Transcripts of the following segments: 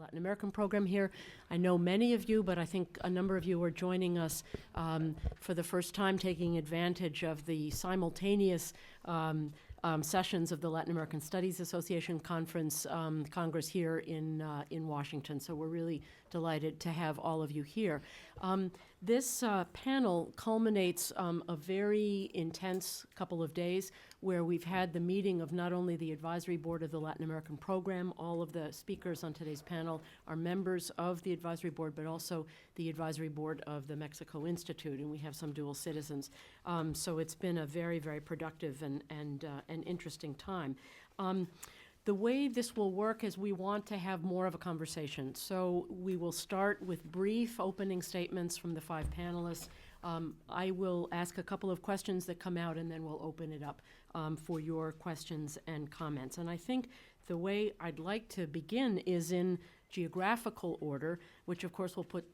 Latin American program here. I know many of you, but I think a number of you are joining us for the first time, taking advantage of the simultaneous sessions of the Latin American Studies Association Conference Congress here in Washington. So we're really delighted to have all of you here. This panel culminates a very intense couple of days where we've had the meeting of not only the Advisory Board of the Latin American Program, all of the speakers on today's panel are members of the Advisory Board, but also the Advisory Board of the Mexico Institute, and we have some dual citizens. So it's been a very, very productive and interesting time. The way this will work is we want to have more of a conversation. So we will start with brief opening statements from the five panelists. I will ask a couple of questions that come out, and then we'll open it up for your questions and comments. And I think the way I'd like to begin is in geographical order, which of course will put,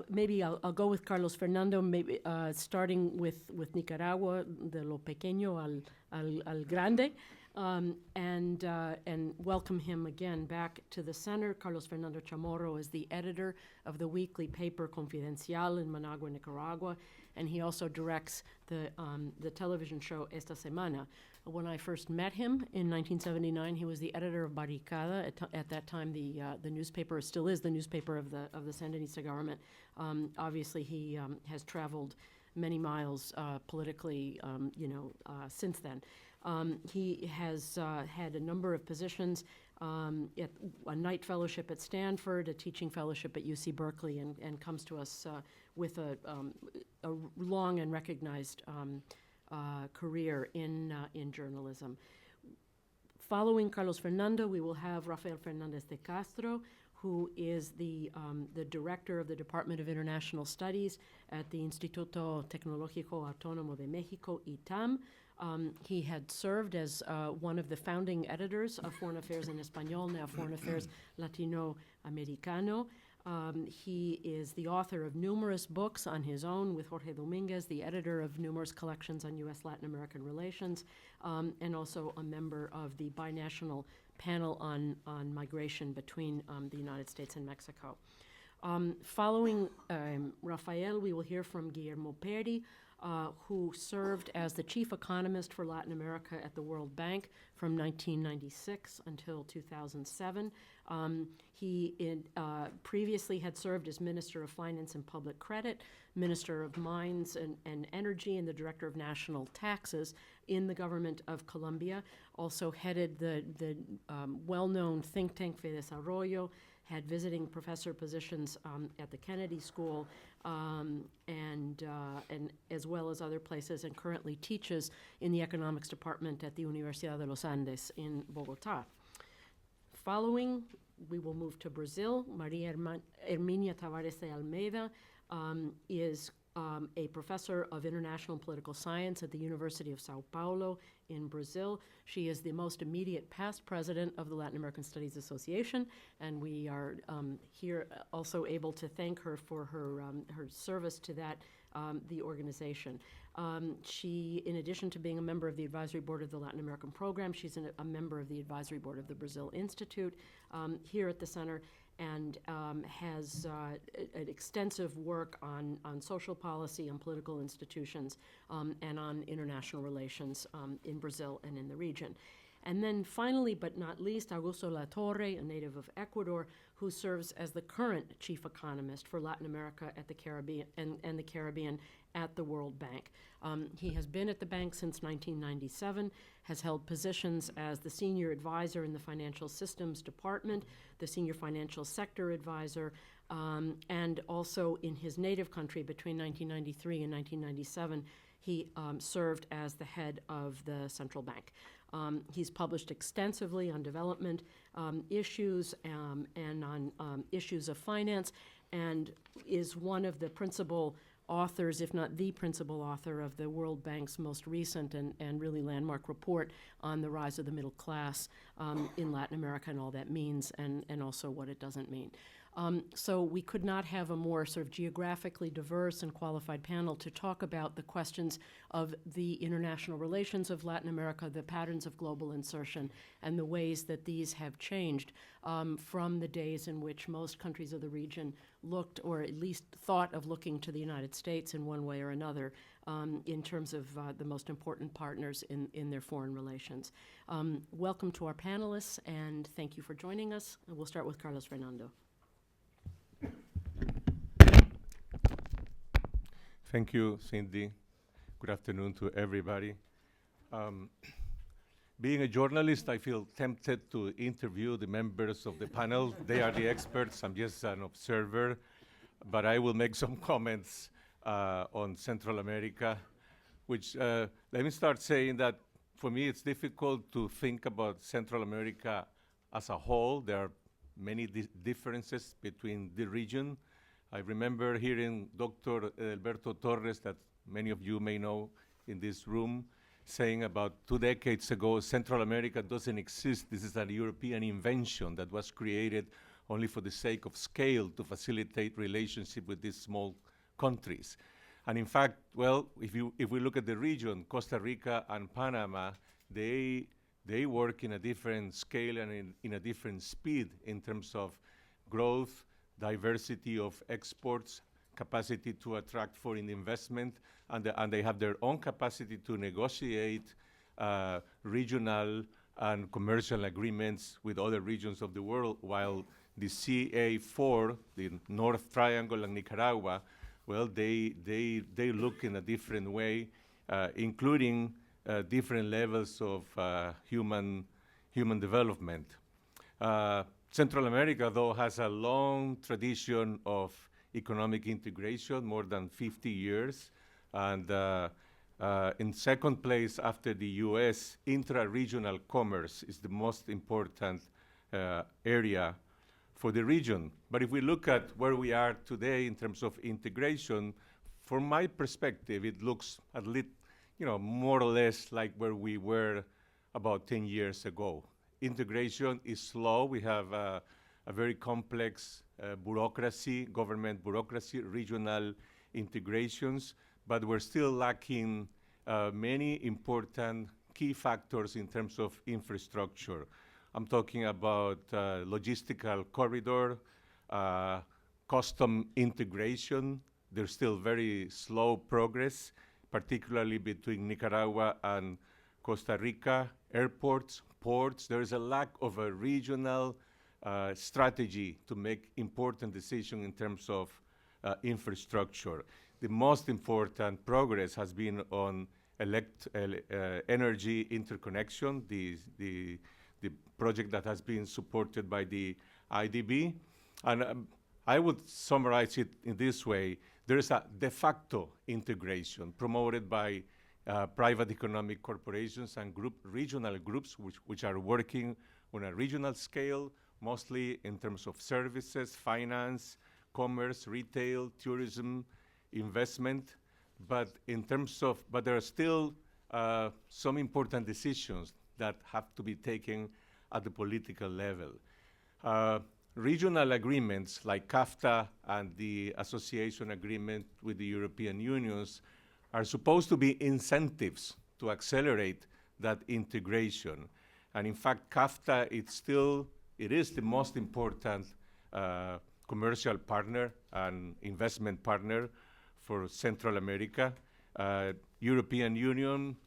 maybe I'll go with Carlos Fernando, maybe starting with Nicaragua, de lo pequeño al grande. And welcome him again back to the center. Carlos Fernando Chamorro is the editor of the weekly paper Confidencial in Managua, Nicaragua, and he also directs the television show Esta Semana. When I first met him in 1979, he was the editor of Barricada. At that time, the newspaper still is the newspaper of the Sandinista government. Obviously, he has traveled many miles politically, since then. He has had a number of positions, at a night fellowship at Stanford, a teaching fellowship at UC Berkeley, and comes to us with a long and recognized career in journalism. Following Carlos Fernando, we will have Rafael Fernandez de Castro, who is the director of the Department of International Studies at the Instituto Tecnológico Autónomo de México, ITAM. He had served as one of the founding editors of Foreign Affairs in Español, now Foreign Affairs Latinoamericano. He is the author of numerous books on his own with Jorge Dominguez, the editor of numerous collections on U.S. Latin American relations, and also a member of the binational panel on migration between the United States and Mexico. Following Rafael, we will hear from Guillermo Peri, who served as the chief economist for Latin America at the World Bank from 1996 until 2007. He previously had served as Minister of Finance and Public Credit, Minister of Mines and Energy, and the Director of National Taxes in the government of Colombia. Also headed the well-known think tank FEDesarrollo, had visiting professor positions at the Kennedy School, and as well as other places, and currently teaches in the economics department at the Universidad de los Andes in Bogotá. Following, we will move to Brazil. Maria Herminia Tavares de Almeida is a professor of international political science at the University of Sao Paulo in Brazil. She is the most immediate past president of the Latin American Studies Association, and we are here also able to thank her for her service to that, the organization. She, in addition to being a member of the Advisory Board of the Latin American Program, she's a member of the Advisory Board of the Brazil Institute here at the center, and has an extensive work on social policy, on political institutions, and on international relations in Brazil and in the region. And then finally, but not least, Augusto Latorre, a native of Ecuador, who serves as the current chief economist for Latin America at the Caribbean and the Caribbean at the World Bank. He has been at the bank since 1997, has held positions as the senior advisor in the Financial Systems Department, the senior financial sector advisor, and also in his native country between 1993 and 1997, he served as the head of the central bank. He's published extensively on development issues and on issues of finance, and is one of the principal authors, if not the principal author, of the World Bank's most recent and really landmark report on the rise of the middle class in Latin America and all that means, and also what it doesn't mean. So we could not have a more sort of geographically diverse and qualified panel to talk about the questions of the international relations of Latin America, the patterns of global insertion, and the ways that these have changed from the days in which most countries of the region looked, or at least thought of looking to the United States in one way or another in terms of the most important partners in their foreign relations. Welcome to our panelists, and thank you for joining us. And we'll start with Carlos Fernando. Thank you, Cindy. Good afternoon to everybody. Being a journalist, I feel tempted to interview the members of the panel. They are the experts. I'm just an observer. But I will make some comments on Central America, which let me start saying that for me it's difficult to think about Central America as a whole. There are many differences between the region. I remember hearing Dr. Alberto Torres, that many of you may know in this room, saying about 2 decades ago, Central America doesn't exist. This is a European invention that was created only for the sake of scale to facilitate relationship with these small countries. And in fact, well, if we look at the region, Costa Rica and Panama, they work in a different scale and in a different speed in terms of growth, diversity of exports, capacity to attract foreign investment, and they have their own capacity to negotiate regional and commercial agreements with other regions of the world, while the CA4, the North Triangle and Nicaragua, well, they look in a different way, including different levels of human development. Central America, though, has a long tradition of economic integration, more than 50 years. And in second place after the US, intra-regional commerce is the most important area for the region. But if we look at where we are today in terms of integration, from my perspective, it looks at least, more or less like where we were about 10 years ago. Integration is slow. We have a very complex bureaucracy, government bureaucracy, regional integrations, but we're still lacking many important key factors in terms of infrastructure. I'm talking about logistical corridor, custom integration. There's still very slow progress, particularly between Nicaragua and Costa Rica. Airports, ports, there is a lack of a regional strategy to make important decisions in terms of infrastructure. The most important progress has been on energy interconnection, the project that has been supported by the IDB. And I would summarize it in this way. There is a de facto integration promoted by private economic corporations and regional groups which are working on a regional scale, mostly in terms of services, finance, commerce, retail, tourism, investment. But there are still some important decisions that have to be taken at the political level. Regional agreements like CAFTA and the association agreement with the European Union are supposed to be incentives to accelerate that integration. And in fact, CAFTA, it is the most important commercial partner and investment partner for Central America. European Union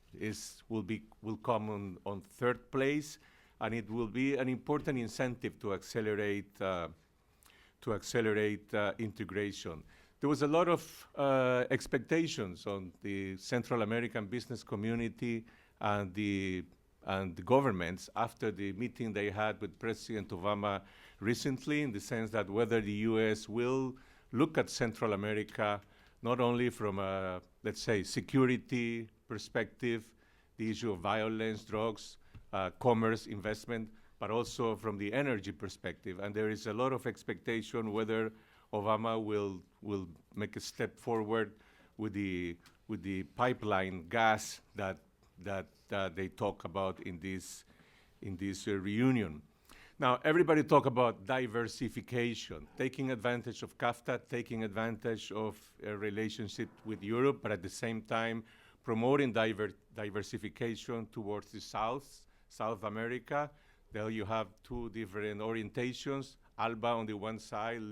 will come on third place, and it will be an important incentive to accelerate integration. There was a lot of expectations on the Central American business community and the governments after the meeting they had with President Obama recently, in the sense that whether the US will look at Central America not only from a, let's say, security perspective, the issue of violence, drugs, commerce, investment, but also from the energy perspective. And there is a lot of expectation whether Obama will make a step forward with the pipeline gas that they talk about in this reunion. Now, everybody talk about diversification, taking advantage of CAFTA, taking advantage of a relationship with Europe, but at the same time promoting diversification towards the South America. There you have two different orientations. ALBA on the one side,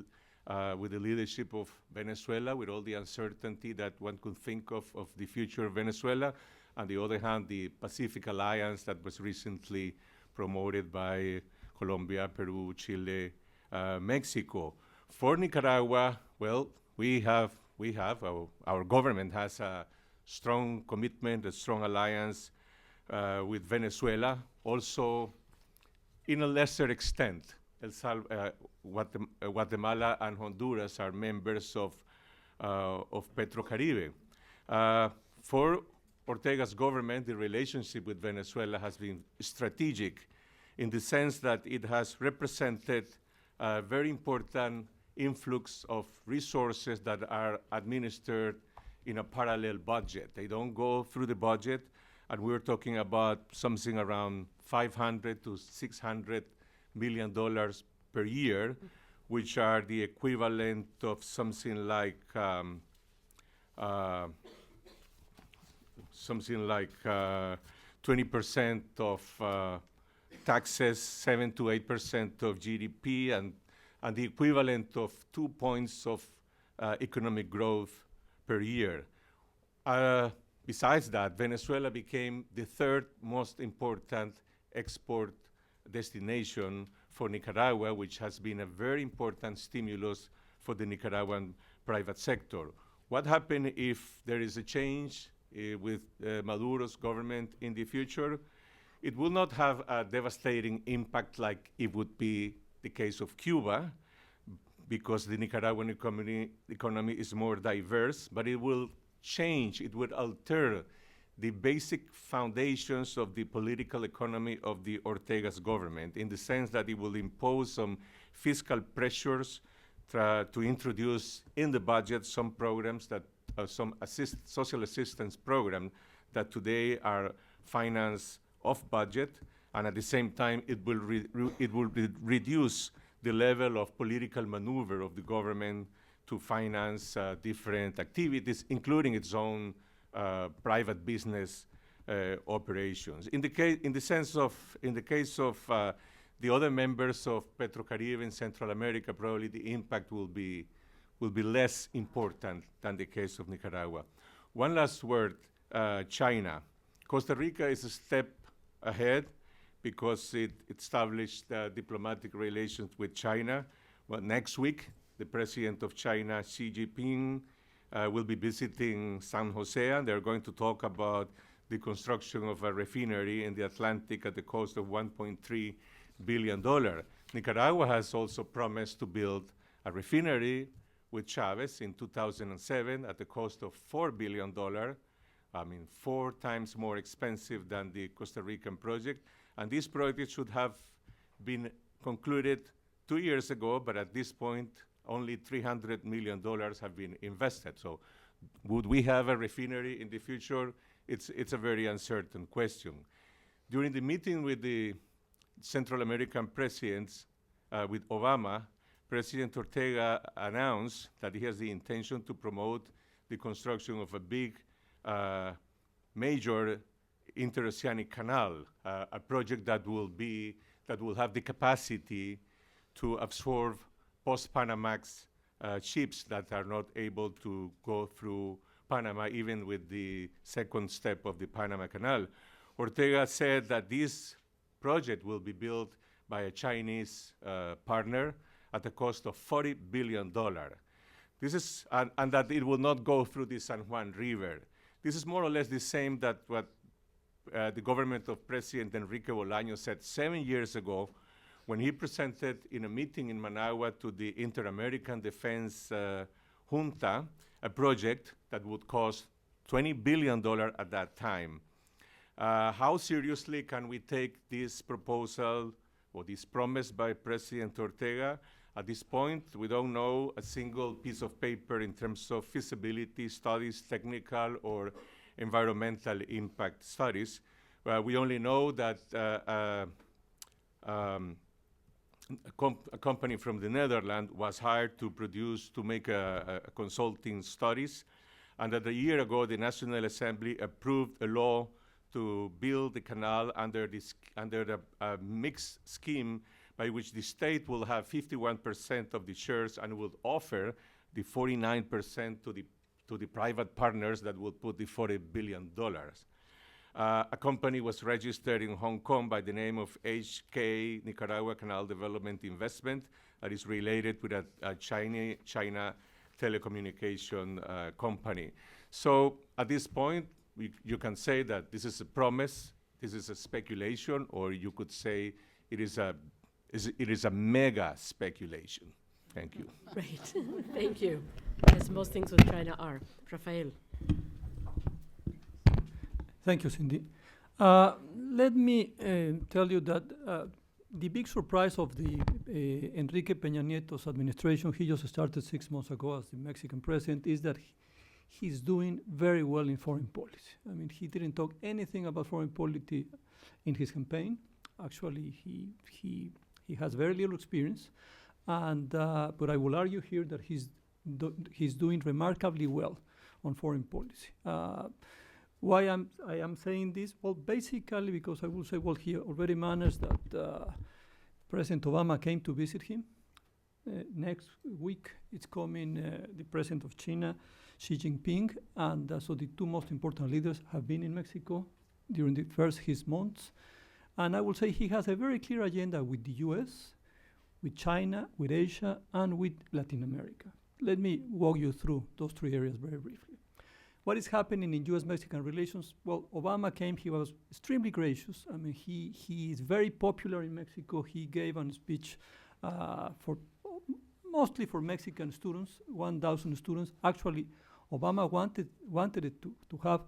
with the leadership of Venezuela, with all the uncertainty that one could think of the future of Venezuela. On the other hand, the Pacific Alliance that was recently promoted by Colombia, Peru, Chile, Mexico. For Nicaragua, well, our government has a strong commitment, a strong alliance with Venezuela. Also, in a lesser extent, Guatemala and Honduras are members of PetroCaribe. For Ortega's government, the relationship with Venezuela has been strategic in the sense that it has represented a very important influx of resources that are administered in a parallel budget. They don't go through the budget, and we're talking about something around $500 to $600 million per year, which are the equivalent of something like 20% of taxes, 7 to 8% of GDP, and the equivalent of 2 points of economic growth per year. Besides that, Venezuela became the third most important export destination for Nicaragua, which has been a very important stimulus for the Nicaraguan private sector. What happens if there is a change with Maduro's government in the future? It will not have a devastating impact like it would be the case of Cuba, because the Nicaraguan economy is more diverse, but it will change, it would alter the basic foundations of the political economy of the Ortega's government, in the sense that it will impose some fiscal pressures to introduce in the budget some programs that some social assistance programs that today are financed off budget, and at the same time it will reduce the level of political maneuver of the government to finance different activities, including its own private business operations. In the case of the other members of PetroCaribe in Central America, probably the impact will be less important than the case of Nicaragua. One last word, China. Costa Rica is a step ahead because it established diplomatic relations with China. Well, next week, the president of China, Xi Jinping, will be visiting San Jose, and they're going to talk about the construction of a refinery in the Atlantic at the cost of $1.3 billion. Nicaragua has also promised to build a refinery with Chavez in 2007 at the cost of $4 billion. I mean, 4 times more expensive than the Costa Rican project. And this project should have been concluded 2 years ago, but at this point, only $300 million have been invested. So would we have a refinery in the future? It's a very uncertain question. During the meeting with the Central American presidents, with Obama, President Ortega announced that he has the intention to promote the construction of a big, major interoceanic canal, a project that will have the capacity to absorb post-Panamax ships that are not able to go through Panama, even with the second step of the Panama Canal. Ortega said that this project will be built by a Chinese partner at a cost of $40 billion. This is, and that it will not go through the San Juan River. This is more or less the same that what the government of President Enrique Bolaños said 7 years ago when he presented in a meeting in Managua to the Inter-American Defense Junta a project that would cost $20 billion at that time. How seriously can we take this proposal or this promise by President Ortega? At this point, we don't know a single piece of paper in terms of feasibility studies, technical or environmental impact studies. We only know that a company from the Netherlands was hired to make consulting studies. And that a year ago, the National Assembly approved a law to build the canal under a mixed scheme by which the state will have 51% of the shares and will offer the 49% to the private partners that will put the $40 billion. A company was registered in Hong Kong by the name of HK Nicaragua Canal Development Investment that is related with a China telecommunication company. So at this point, you can say that this is a promise, this is a speculation, or you could say it is a mega speculation. Thank you. Great, thank you. As most things with China are. Rafael. Thank you, Cindy. Let me tell you that the big surprise of the Enrique Peña Nieto's administration, he just started 6 months ago as the Mexican president, is that he's doing very well in foreign policy. I mean, he didn't talk anything about foreign policy in his campaign. Actually, he has very little experience, and but I will argue here that he's doing remarkably well on foreign policy. Why I am saying this? Well, basically because I will say, well, he already managed that President Obama came to visit him. Next week, it's coming the president of China, Xi Jinping, and so the two most important leaders have been in Mexico during the first months. And I will say he has a very clear agenda with the US, with China, with Asia, and with Latin America. Let me walk you through those three areas very briefly. What is happening in US-Mexican relations? Well, Obama came, he was extremely gracious. I mean, he is very popular in Mexico. He gave a speech mostly for Mexican students, 1,000 students. Actually, Obama wanted it to have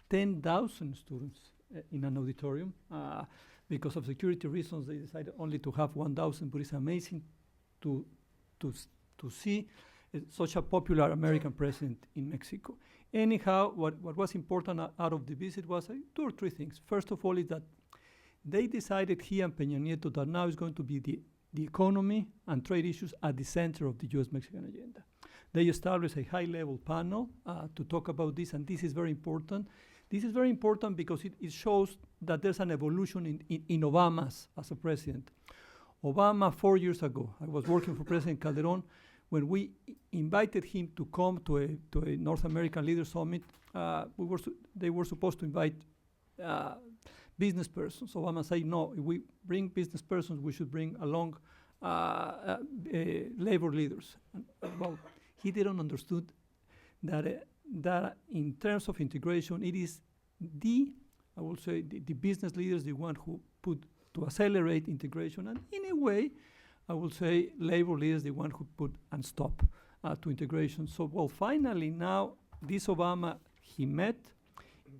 10,000 students in an auditorium. Because of security reasons, they decided only to have 1,000, but it's amazing to see such a popular American president in Mexico. Anyhow, what was important out of the visit was 2 or 3 things. First of all is that they decided, he and Peña Nieto, that now is going to be the economy and trade issues at the center of the US-Mexican agenda. They established a high-level panel to talk about this, and this is very important. This is very important because it shows that there's an evolution in Obama as a president. Obama, 4 years ago, I was working for President Calderon, when we invited him to come to a North American Leaders Summit, they were supposed to invite business persons. Obama said, no, if we bring business persons, we should bring along labor leaders. And, well, he didn't understood that in terms of integration, it is I will say, the business leaders, the one who put to accelerate integration, and in a way, I will say labor leaders, the one who put and stop to integration. So, well, finally now, this Obama, he met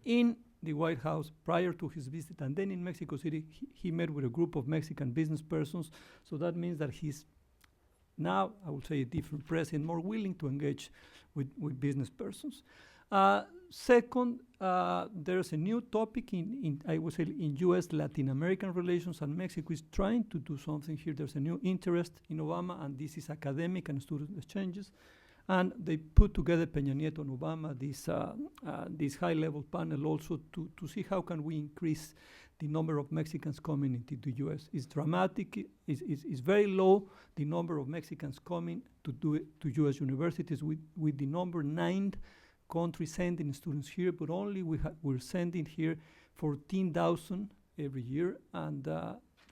in the White House prior to his visit, and then in Mexico City, he met with a group of Mexican business persons. So that means that he's now, I would say, a different president, more willing to engage with business persons. Second, there's a new topic I would say, in U.S. Latin American relations, and Mexico is trying to do something here. There's a new interest in Obama, and this is academic and student exchanges. And they put together, Peña Nieto and Obama, this high-level panel also to see how can we increase the number of Mexicans coming into the U.S. It's dramatic. It's very low, the number of Mexicans coming to U.S. universities, with the number 9 countries sending students here, but only we're sending here 14,000 every year, and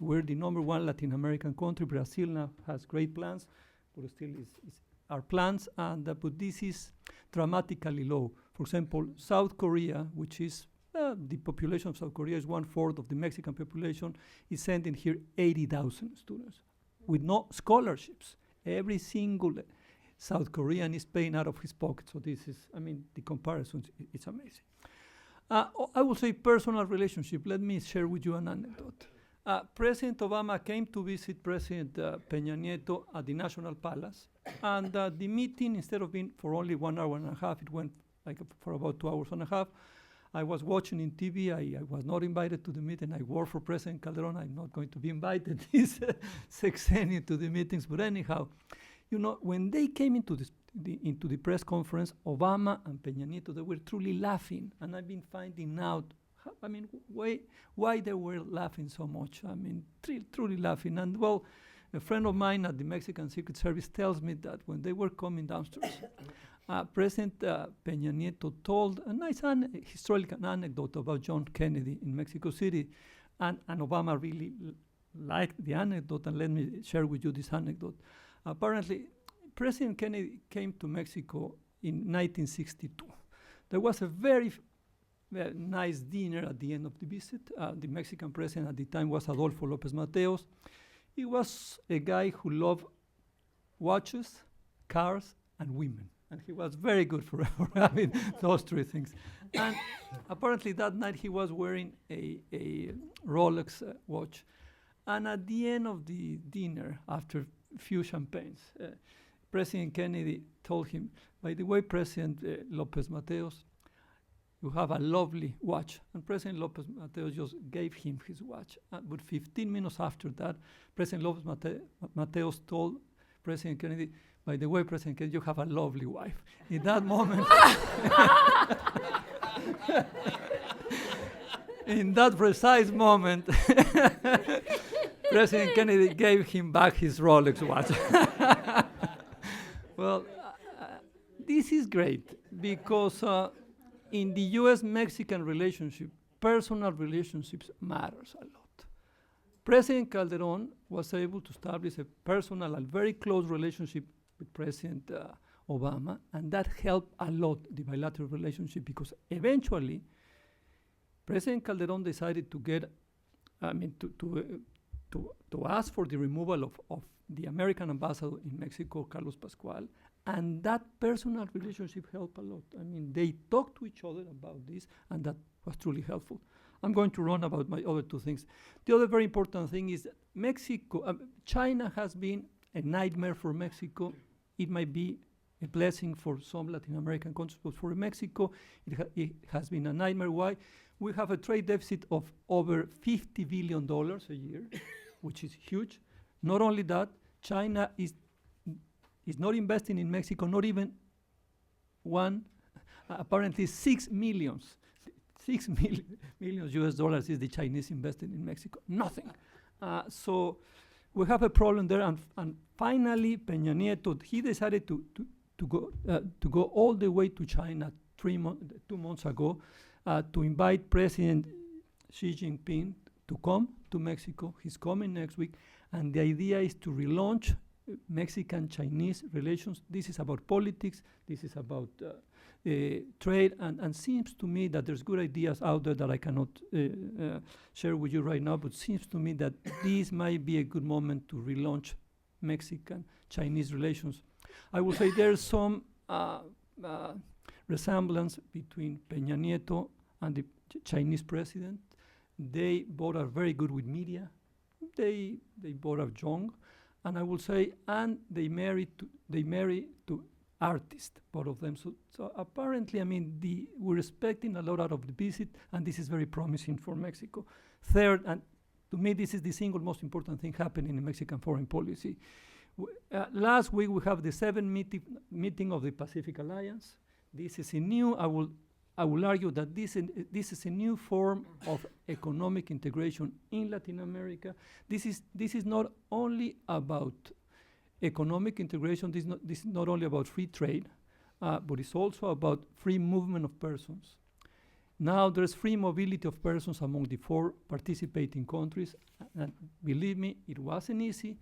we're the number 1 Latin American country. Brazil now has great plans, but still is our plans, and but this is dramatically low. For example, South Korea, which is the population of South Korea is 1/4 of the Mexican population, is sending here 80,000 students with no scholarships. Every single South Korean is paying out of his pocket. So this is, I mean, the comparisons, it's amazing. I will say personal relationship. Let me share with you an anecdote. President Obama came to visit President Peña Nieto at the National Palace, and the meeting, instead of being for only 1 hour and a half, it went like for about 2 hours and a half. I was watching in TV. I was not invited to the meeting. I work for President Calderon. I'm not going to be invited this sexennium to the meetings. But anyhow, you know, when they came into the press conference, Obama and Peña Nieto, they were truly laughing. And I've been finding out, I mean, why they were laughing so much. I mean, truly laughing. And well, a friend of mine at the Mexican Secret Service tells me that when they were coming downstairs, President Peña Nieto told a nice historical anecdote about John Kennedy in Mexico City. And Obama really liked the anecdote, and let me share with you this anecdote. Apparently, President Kennedy came to Mexico in 1962. There was a very nice dinner at the end of the visit. The Mexican president at the time was Adolfo López Mateos. He was a guy who loved watches, cars, and women. And he was very good for having those three things. And apparently that night he was wearing a Rolex watch. And at the end of the dinner, after a few champagnes, President Kennedy told him, by the way, President López Mateos, you have a lovely watch. And President López Mateos just gave him his watch. But 15 minutes after that, President López Mateos told President Kennedy, by the way, President Kennedy, you have a lovely wife. In that moment, in that precise moment, President Kennedy gave him back his Rolex watch. Well, this is great because in the U.S.-Mexican relationship, personal relationships matters a lot. President Calderon was able to establish a personal and very close relationship with President Obama, and that helped a lot the bilateral relationship because eventually President Calderon decided to get, to ask for the removal of the American ambassador in Mexico, Carlos Pascual, and that personal relationship helped a lot. I mean, they talked to each other about this, and that was truly helpful. I'm going to run about my other two things. The other very important thing is that China has been a nightmare for Mexico. It might be a blessing for some Latin American countries, but for Mexico, it has been a nightmare. Why? We have a trade deficit of over $50 billion a year, which is huge. Not only that, China is not investing in Mexico, not even one, apparently 6 million US dollars is the Chinese investing in Mexico. Nothing. So we have a problem there. And finally, Peña Nieto, he decided to go all the way to China 2 months ago to invite President Xi Jinping to come to Mexico. He's coming next week. And the idea is to relaunch Mexican-Chinese relations. This is about politics. This is about trade. And seems to me that there's good ideas out there that I cannot share with you right now, but seems to me that this might be a good moment to relaunch Mexican-Chinese relations. I would say there's some resemblance between Peña Nieto and the Chinese president. They both are very good with media. They both are young, and I will say, and they marry to artists, both of them. So apparently, I mean, we're expecting a lot out of the visit, and this is very promising for Mexico. Third, and to me, this is the single most important thing happening in Mexican foreign policy. Last week, we have the 7th meeting of the Pacific Alliance. This is a new, I will argue that this is a new form of economic integration in Latin America. This is not only about economic integration. This is not only about free trade, but it's also about free movement of persons. Now there's free mobility of persons among the 4 participating countries. And believe me, it wasn't easy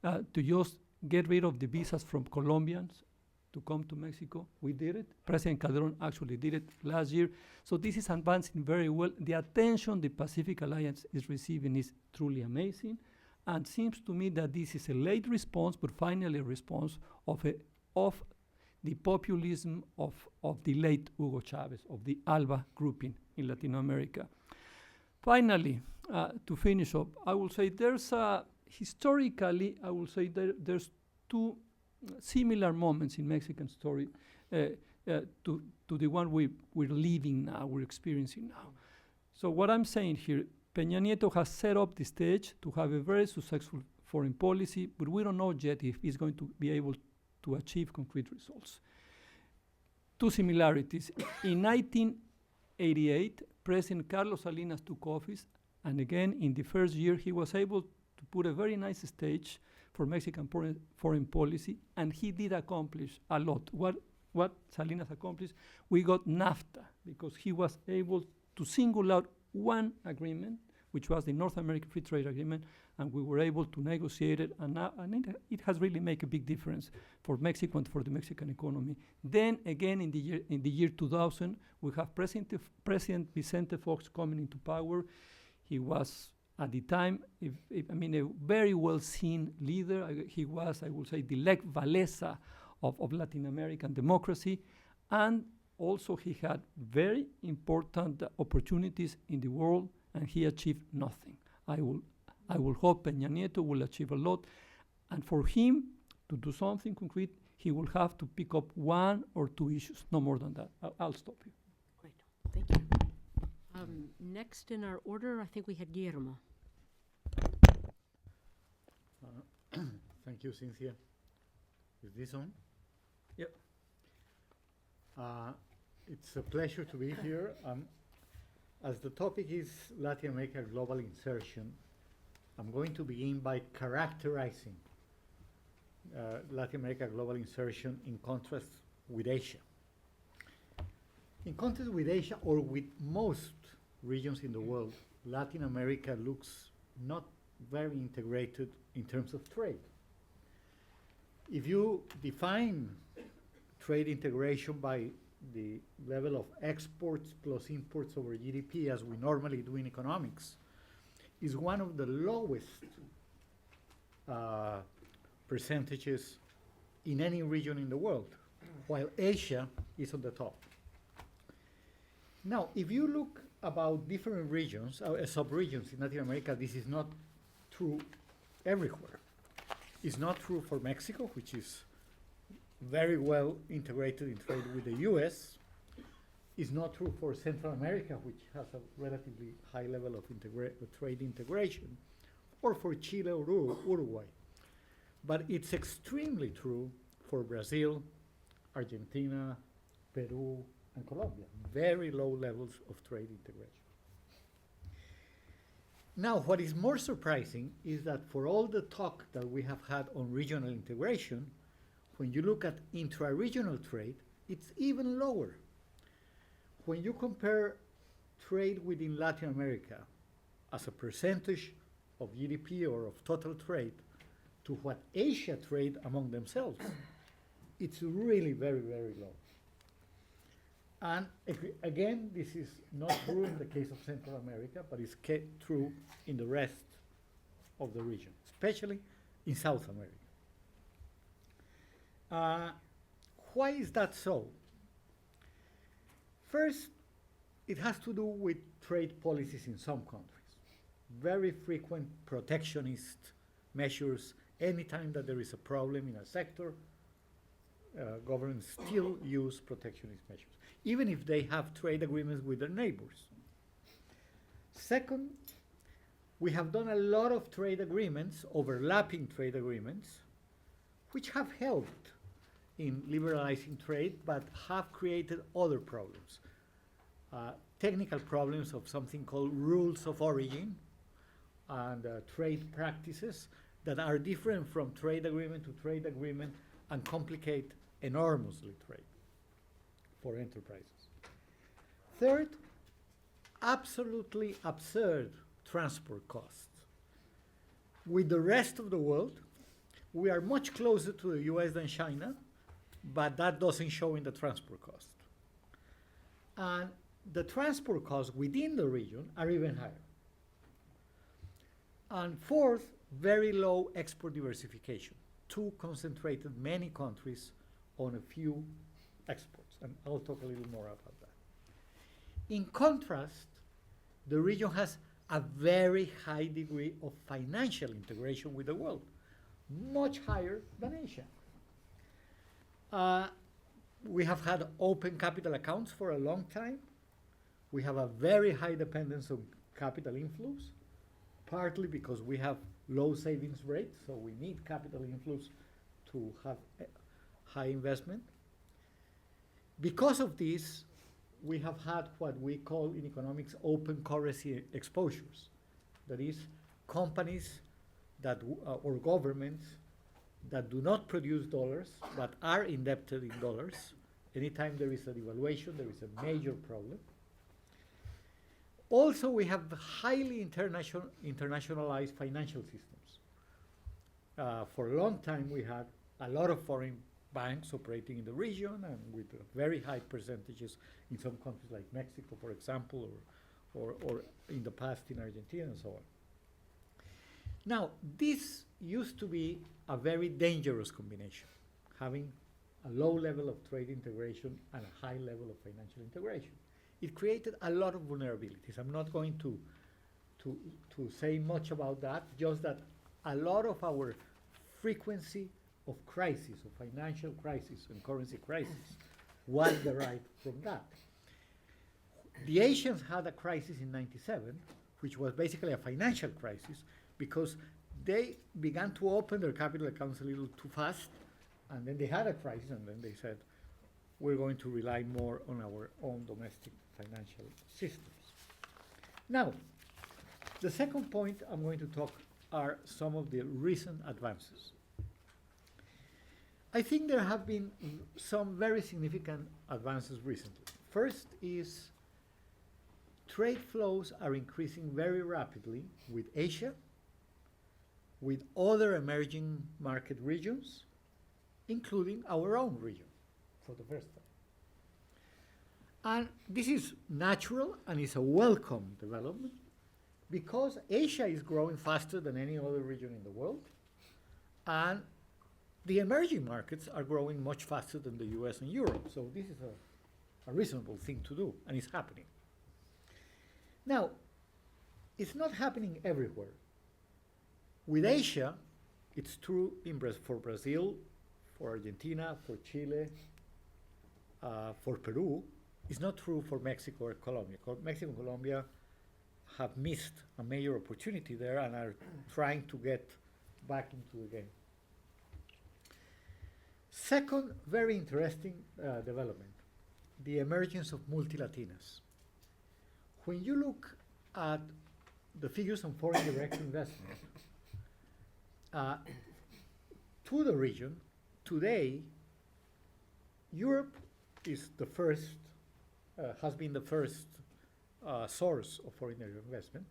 to just get rid of the visas from Colombians to come to Mexico. We did it. President Calderon actually did it last year. So this is advancing very well. The attention the Pacific Alliance is receiving is truly amazing. And seems to me that this is a late response, but finally a response of the populism of the late Hugo Chavez, of the ALBA grouping in Latin America. Finally, to finish up, I will say there's historically, I will say there's 2 similar moments in Mexican story. to the one we're living now, we're experiencing now. So what I'm saying here, Peña Nieto has set up the stage to have a very successful foreign policy, but we don't know yet if he's going to be able to achieve concrete results. Two similarities. In 1988, President Carlos Salinas took office, and again, in the first year, he was able to put a very nice stage for Mexican foreign policy, and he did accomplish a lot. What Salinas accomplished, we got NAFTA, because he was able to single out one agreement, which was the North American Free Trade Agreement, and we were able to negotiate it, and it has really made a big difference for Mexico and for the Mexican economy. Then again, in the year 2000, we have President Vicente Fox coming into power. He was, at the time, a very well-seen leader. He was, I would say, the Lech Walesa of Latin American democracy, and also he had very important opportunities in the world, and he achieved nothing. I will hope Peña Nieto will achieve a lot, and for him to do something concrete, he will have to pick up one or two issues, no more than that. I'll stop here. Great, thank you. Next in our order, I think we had Guillermo. Thank you, Cynthia. Is this on? Yep. It's a pleasure to be here. As the topic is Latin America global insertion, I'm going to begin by characterizing Latin America global insertion in contrast with Asia. In contrast with Asia, or with most regions in the world, Latin America looks not very integrated in terms of trade. If you define trade integration by the level of exports plus imports over GDP, as we normally do in economics, is one of the lowest percentages in any region in the world, while Asia is on the top. Now, if you look about different regions, sub-regions in Latin America, this is not true everywhere. It's not true for Mexico, which is very well integrated in trade with the US. It's not true for Central America, which has a relatively high level of trade integration, or for Chile or Uruguay. But it's extremely true for Brazil, Argentina, Peru, and Colombia. Very low levels of trade integration. Now, what is more surprising is that for all the talk that we have had on regional integration, when you look at intra-regional trade, it's even lower. When you compare trade within Latin America as a percentage of GDP or of total trade to what Asia trade among themselves, it's really very, very low. And again, this is not true in the case of Central America, but it's true in the rest of the region, especially in South America. Why is that so? First, it has to do with trade policies in some countries. Very frequent protectionist measures. Anytime that there is a problem in a sector, governments still use protectionist measures, even if they have trade agreements with their neighbors. Second, we have done a lot of trade agreements, overlapping trade agreements, which have helped in liberalizing trade, but have created other problems. Technical problems of something called rules of origin and trade practices that are different from trade agreement to trade agreement and complicate enormously trade for enterprises. Third, absolutely absurd transport costs. With the rest of the world, we are much closer to the US than China, but that doesn't show in the transport cost. And the transport costs within the region are even higher. And fourth, very low export diversification. Too concentrated many countries on a few exports, and I'll talk a little more about that. In contrast, the region has a very high degree of financial integration with the world, much higher than Asia. We have had open capital accounts for a long time. We have a very high dependence on capital inflows, partly because we have low savings rates, so we need capital inflows to have high investment. Because of this, we have had what we call in economics open currency exposures. That is, companies that or governments that do not produce dollars but are indebted in dollars. Anytime there is a devaluation, there is a major problem. Also, we have highly internationalized financial systems. For a long time, we had a lot of foreign banks operating in the region and with very high percentages in some countries like Mexico, for example, or in the past in Argentina and so on. Now, this used to be a very dangerous combination, having a low level of trade integration and a high level of financial integration. It created a lot of vulnerabilities. I'm not going to say much about that, just that a lot of our frequency of crisis, of financial crisis and currency crisis, was derived from that. The Asians had a crisis in '97, which was basically a financial crisis, because they began to open their capital accounts a little too fast, and then they had a crisis, and then they said, we're going to rely more on our own domestic financial systems. Now, the second point I'm going to talk are some of the recent advances. I think there have been some very significant advances recently. First is trade flows are increasing very rapidly with Asia, with other emerging market regions, including our own region for the first time. And this is natural and is a welcome development because Asia is growing faster than any other region in the world, and the emerging markets are growing much faster than the US and Europe. So this is a reasonable thing to do, and it's happening. Now, it's not happening everywhere. With Asia, it's true for Brazil, for Argentina, for Chile, for Peru. It's not true for Mexico or Colombia. Mexico and Colombia have missed a major opportunity there and are trying to get back into the game. Second, very interesting development, the emergence of multilatinas. When you look at the figures on foreign direct investment to the region, today, Europe is the first, has been the first source of foreign direct investment.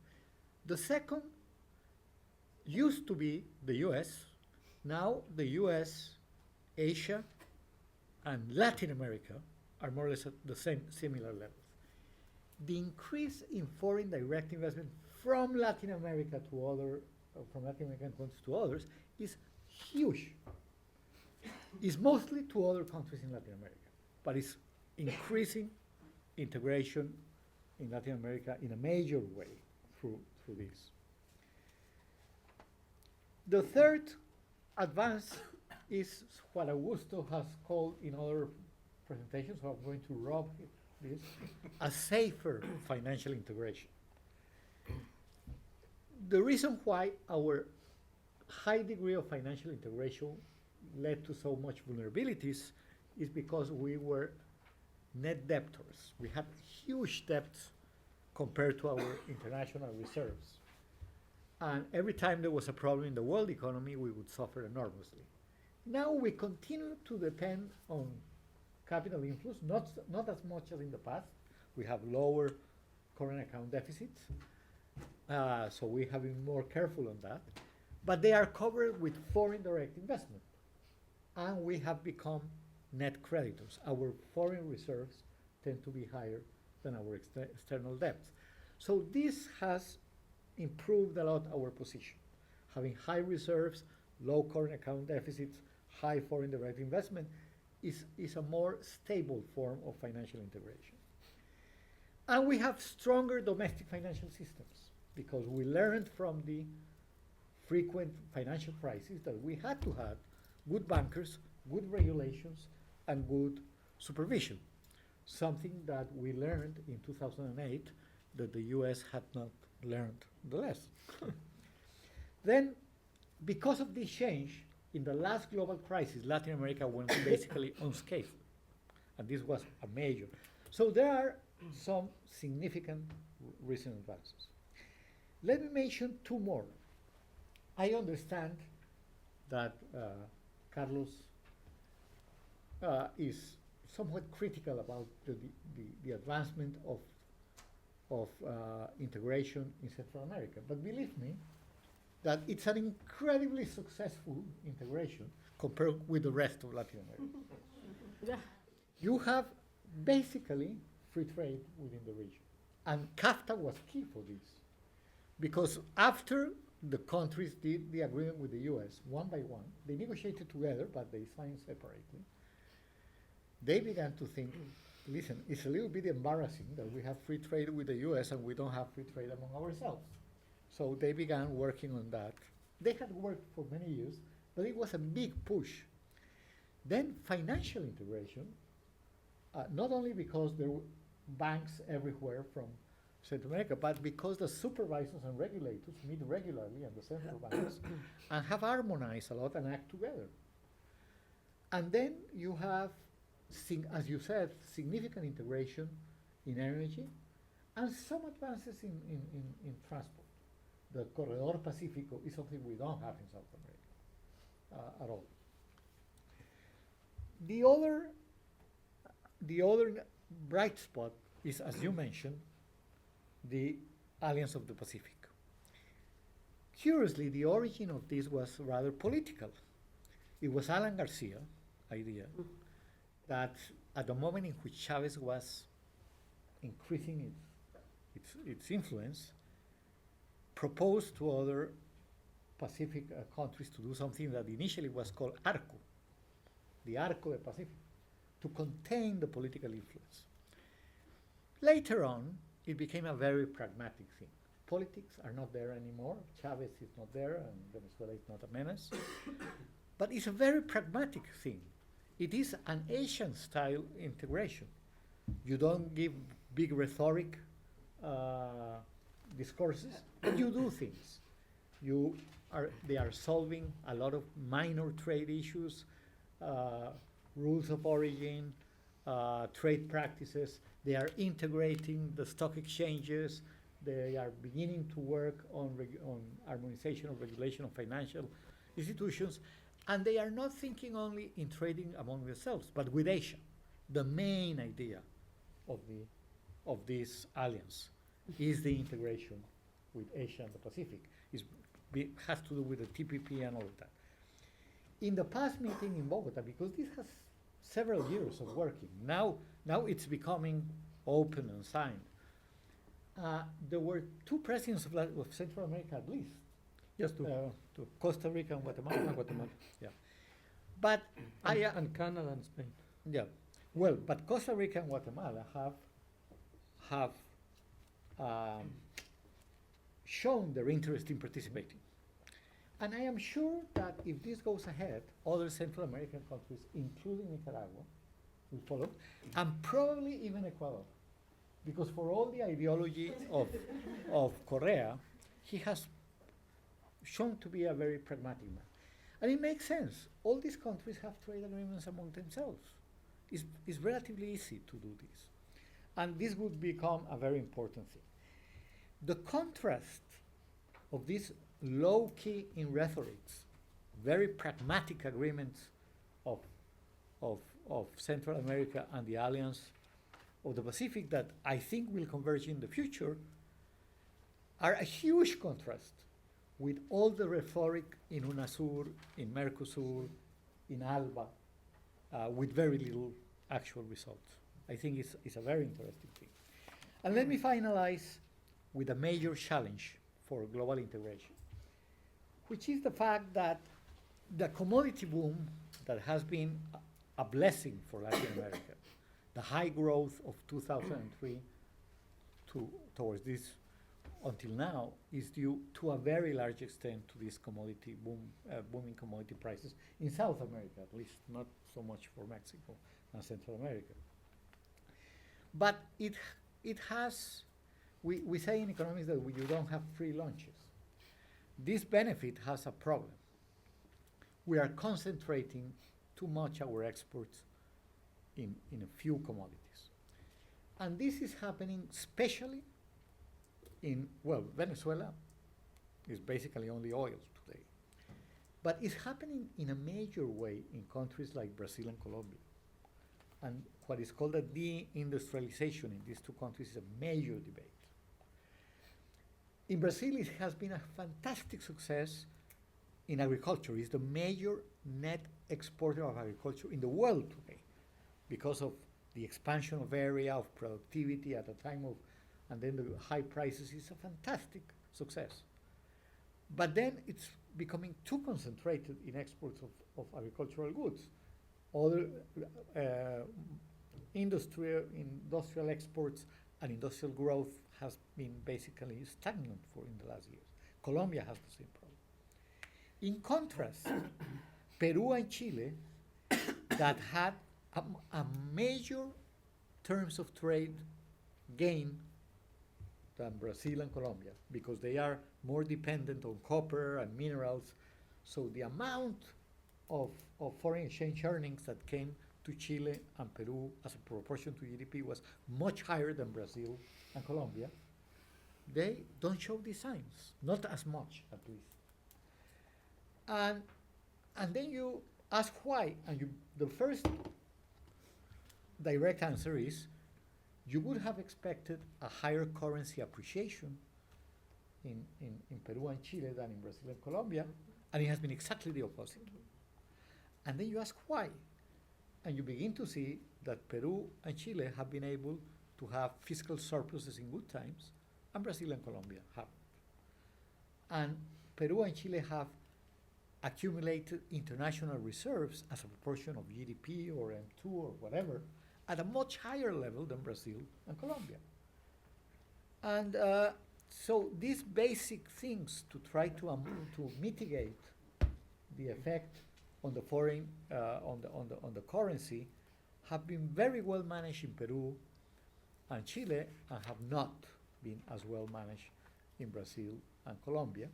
The second used to be the US. Now the US, Asia, and Latin America are more or less at the same similar levels. The increase in foreign direct investment from Latin America to other, from Latin American countries to others is huge. It's mostly to other countries in Latin America, but it's increasing integration in Latin America in a major way through this. The third advance is what Augusto has called in other presentations, so I'm going to rob this, a safer financial integration. The reason why our high degree of financial integration led to so much vulnerabilities is because we were net debtors. We had huge debts compared to our international reserves. And every time there was a problem in the world economy, we would suffer enormously. Now we continue to depend on capital inflows, not as much as in the past. We have lower current account deficits, so we have been more careful on that. But they are covered with foreign direct investment, and we have become net creditors. Our foreign reserves tend to be higher than our external debts. So this has improved a lot our position. Having high reserves, low current account deficits, high foreign direct investment is a more stable form of financial integration. And we have stronger domestic financial systems because we learned from the frequent financial crises that we had to have good bankers, good regulations, and good supervision, something that we learned in 2008 that the US had not learned the lesson. Then, because of this change, in the last global crisis, Latin America went basically unscathed. And this was a major. So there are some significant recent advances. Let me mention two more. I understand that Carlos is somewhat critical about the advancement of integration in Central America. But believe me, that it's an incredibly successful integration compared with the rest of Latin America. Yeah. You have basically free trade within the region. And CAFTA was key for this. Because after the countries did the agreement with the US, one by one, they negotiated together, but they signed separately. They began to think, listen, it's a little bit embarrassing that we have free trade with the US and we don't have free trade among ourselves. So they began working on that. They had worked for many years, but it was a big push. Then financial integration, not only because there were banks everywhere from Central America, but because the supervisors and regulators meet regularly at the central banks and have harmonized a lot and act together. And then you have, as you said, significant integration in energy and some advances in transport. The Corredor Pacifico is something we don't have in South America at all. The other bright spot is, as you mentioned, the Alliance of the Pacific. Curiously, the origin of this was rather political. It was Alan Garcia's idea that at the moment in which Chavez was increasing its influence, proposed to other Pacific countries to do something that initially was called ARCO, the Arco del Pacific, to contain the political influence. Later on, it became a very pragmatic thing. Politics are not there anymore. Chavez is not there, and Venezuela is not a menace. But it's a very pragmatic thing. It is an Asian-style integration. You don't give big rhetoric discourses, but you do things. They are solving a lot of minor trade issues, rules of origin, trade practices. They are integrating the stock exchanges. They are beginning to work on harmonization of regulation of financial institutions. And they are not thinking only in trading among themselves, but with Asia. The main idea of this alliance is the integration with Asia and the Pacific. Has to do with the TPP and all of that. In the past meeting in Bogota, because this has several years of working, now it's becoming open and signed. There were two presidents of Central America at least. Just to Costa Rica and Guatemala. Guatemala. Yeah. But and Canada and Spain. Yeah. Well, but Costa Rica and Guatemala have shown their interest in participating. And I am sure that if this goes ahead, other Central American countries, including Nicaragua, will follow, and probably even Ecuador. Because for all the ideology of Correa, he has shown to be a very pragmatic man. And it makes sense. All these countries have trade agreements among themselves. It's relatively easy to do this. And this would become a very important thing. The contrast of this low-key in rhetorics, very pragmatic agreements of Central America and the Alliance of the Pacific that I think will converge in the future, are a huge contrast with all the rhetoric in UNASUR, in Mercosur, in ALBA, with very little actual results. I think it's a very interesting thing. And let me finalize with a major challenge for global integration, which is the fact that the commodity boom that has been a blessing for Latin America, the high growth of 2003 towards this until now, is due to a very large extent to this commodity boom, booming commodity prices in South America, at least, not so much for Mexico and Central America. But it has, we say in economics that you don't have free lunches. This benefit has a problem. We are concentrating too much our exports in a few commodities. And this is happening especially in, well, Venezuela is basically only oil today. But it's happening in a major way in countries like Brazil and Colombia. And what is called a deindustrialization in these two countries is a major debate. In Brazil, it has been a fantastic success in agriculture. It's the major net exporter of agriculture in the world today because of the expansion of area, of productivity at a time of, and then the high prices. Is a fantastic success. But then it's becoming too concentrated in exports of agricultural goods. Other industrial exports and industrial growth has been basically stagnant in the last years. Colombia has the same problem. In contrast, Peru and Chile, that had a major terms of trade gain than Brazil and Colombia, because they are more dependent on copper and minerals. So the amount of foreign exchange earnings that came to Chile and Peru as a proportion to GDP was much higher than Brazil and Colombia. They don't show these signs, not as much at least. And then you ask why, and the first direct answer is you would have expected a higher currency appreciation in Peru and Chile than in Brazil and Colombia, and it has been exactly the opposite. And then you ask why, and you begin to see that Peru and Chile have been able to have fiscal surpluses in good times, and Brazil and Colombia haven't. And Peru and Chile have accumulated international reserves as a proportion of GDP or M2 or whatever at a much higher level than Brazil and Colombia. And so these basic things to try to mitigate the effect on the foreign, on the currency, have been very well managed in Peru and Chile, and have not been as well managed in Brazil and Colombia.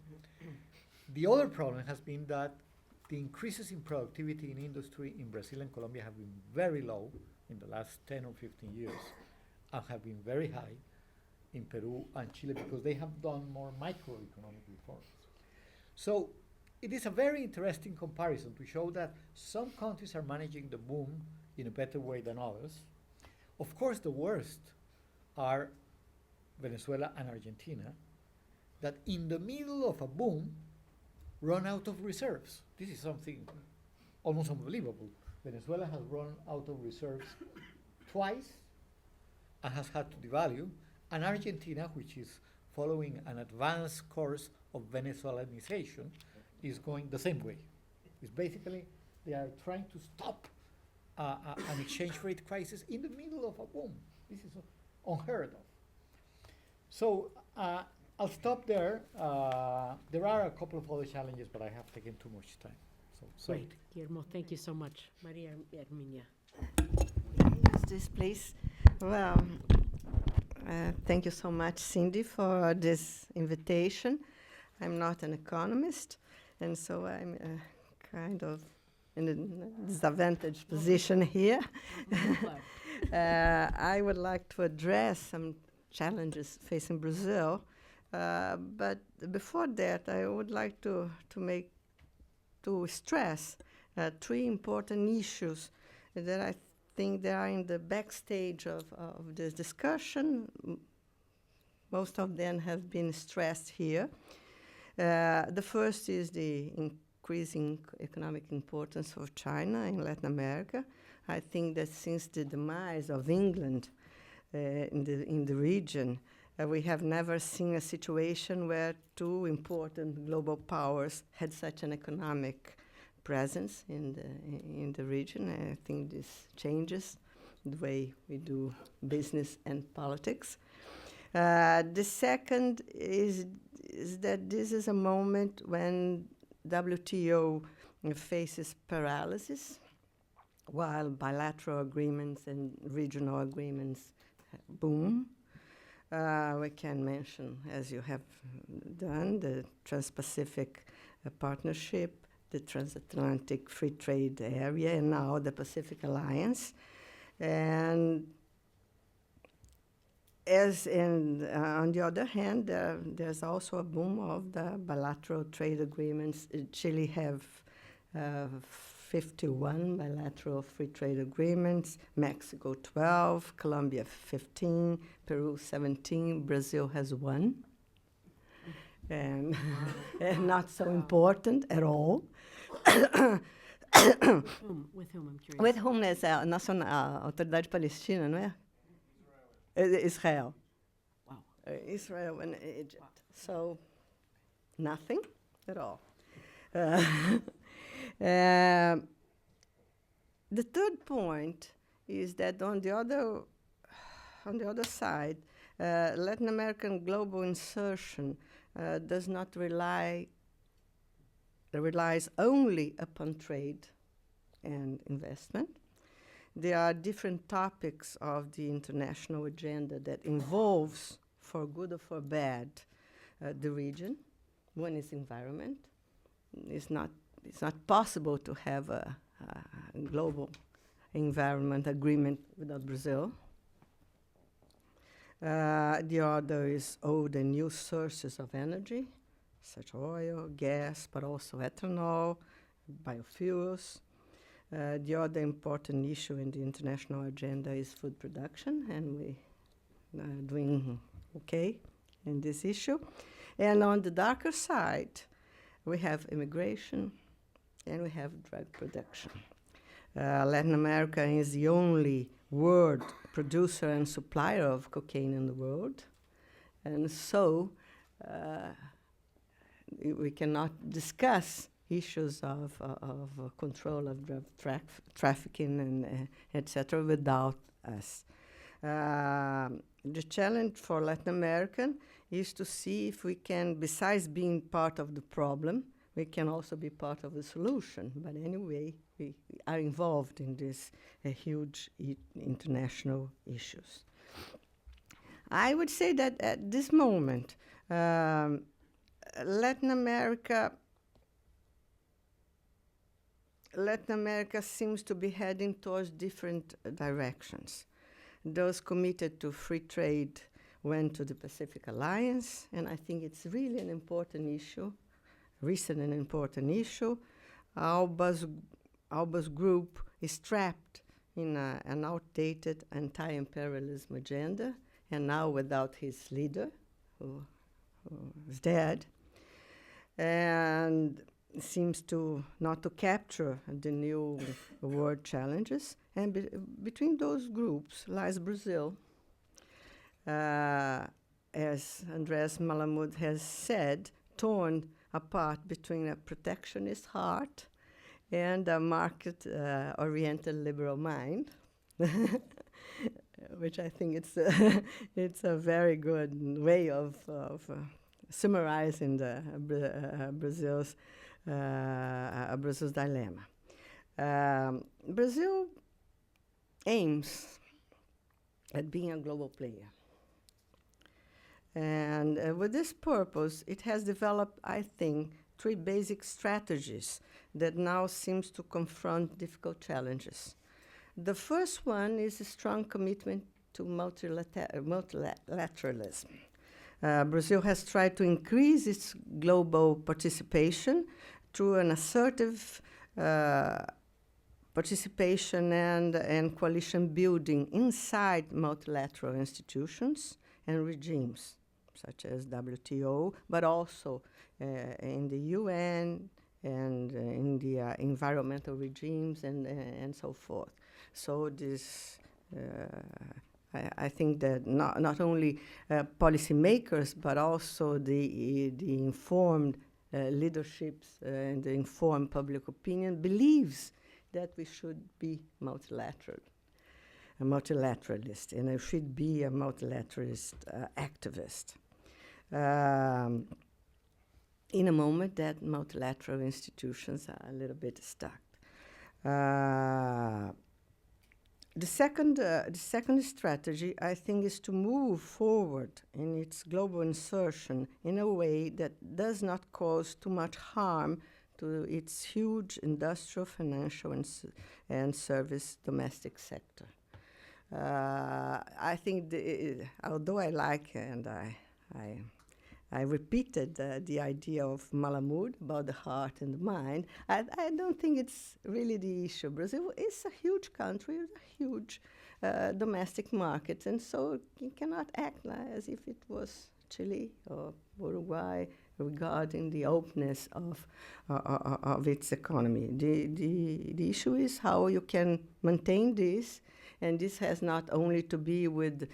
The other problem has been that the increases in productivity in industry in Brazil and Colombia have been very low in the last 10 or 15 years, and have been very high in Peru and Chile because they have done more microeconomic reforms. So it is a very interesting comparison to show that some countries are managing the boom in a better way than others. Of course, the worst are Venezuela and Argentina, that in the middle of a boom run out of reserves. This is something almost unbelievable. Venezuela has run out of reserves twice and has had to devalue, and Argentina, which is following an advanced course of Venezuelanization, is going the same way. It's basically, they are trying to stop an exchange rate crisis in the middle of a boom. This is unheard of. So I'll stop there. There are a couple of other challenges, but I have taken too much time. So Great, Guillermo, thank you so much. Maria Herminia. Use this, please. Well, thank you so much, Cindy, for this invitation. I'm not an economist, and so I'm kind of in a disadvantaged position here. I would like to address some challenges facing Brazil, but before that, I would like to stress three important issues that I think they are in the backstage of this discussion. Most of them have been stressed here. The first is the increasing economic importance of China in Latin America. I think that since the demise of England in the region, we have never seen a situation where two important global powers had such an economic presence in the region. I think this changes the way we do business and politics. The second is that this is a moment when WTO faces paralysis. while bilateral agreements and regional agreements boom. We can mention, as you have done, the Trans-Pacific Partnership, the Transatlantic Free Trade Area, and now the Pacific Alliance. And on the other hand, there's also a boom of the bilateral trade agreements. Chile have 51 bilateral free trade agreements, Mexico 12, Colombia 15, Peru 17, Brazil has 1. And not so important at all. With whom, I'm curious. With whom is a Autoridade Palestina, não é? Israel. Wow. Israel and Egypt. So, nothing at all. The third point is that on the other side, Latin American global insertion does not relies only upon trade and investment. There are different topics of the international agenda that involves, for good or for bad, the region. One is environment. It's not possible to have a global environment agreement without Brazil. The other is old and new sources of energy, such oil, gas, but also ethanol, biofuels. The other important issue in the international agenda is food production, and we are doing okay in this issue. And on the darker side, we have immigration, and we have drug production. Latin America is the only world producer and supplier of cocaine in the world. And so we cannot discuss issues of control of drug trafficking and etc. without us. The challenge for Latin American is to see if we can, besides being part of the problem, we can also be part of the solution. But anyway, we are involved in these huge international issues. I would say that at this moment, Latin America seems to be heading towards different directions. Those committed to free trade went to the Pacific Alliance, and I think it's really an important issue, recent and important issue. Alba's group is trapped in an outdated anti-imperialism agenda, and now without his leader, who is dead, and seems to not to capture the new world challenges. And between those groups lies Brazil. As Andrés Malamud has said, torn apart between a protectionist heart and a market-oriented liberal mind, which I think it's a very good way of summarizing Brazil's dilemma. Brazil aims at being a global player. And with this purpose, it has developed, I think, 3 basic strategies that now seems to confront difficult challenges. The first one is a strong commitment to multilateralism. Brazil has tried to increase its global participation through an assertive participation and coalition building inside multilateral institutions and regimes, such as WTO, but also in the UN and in the environmental regimes and so forth. So this, I think that not only policymakers, but also the informed leaderships and the informed public opinion believes that we should be multilateralist, and I should be a multilateralist activist. In a moment that multilateral institutions are a little bit stuck. the second strategy, I think, is to move forward in its global insertion in a way that does not cause too much harm to its huge industrial, financial, and service domestic sector. I think, although I like and I repeated the idea of Malamud about the heart and the mind, I don't think it's really the issue. Brazil is a huge country, a huge domestic market, and so you cannot act as if it was Chile or Uruguay regarding the openness of its economy. The issue is how you can maintain this, and this has not only to be with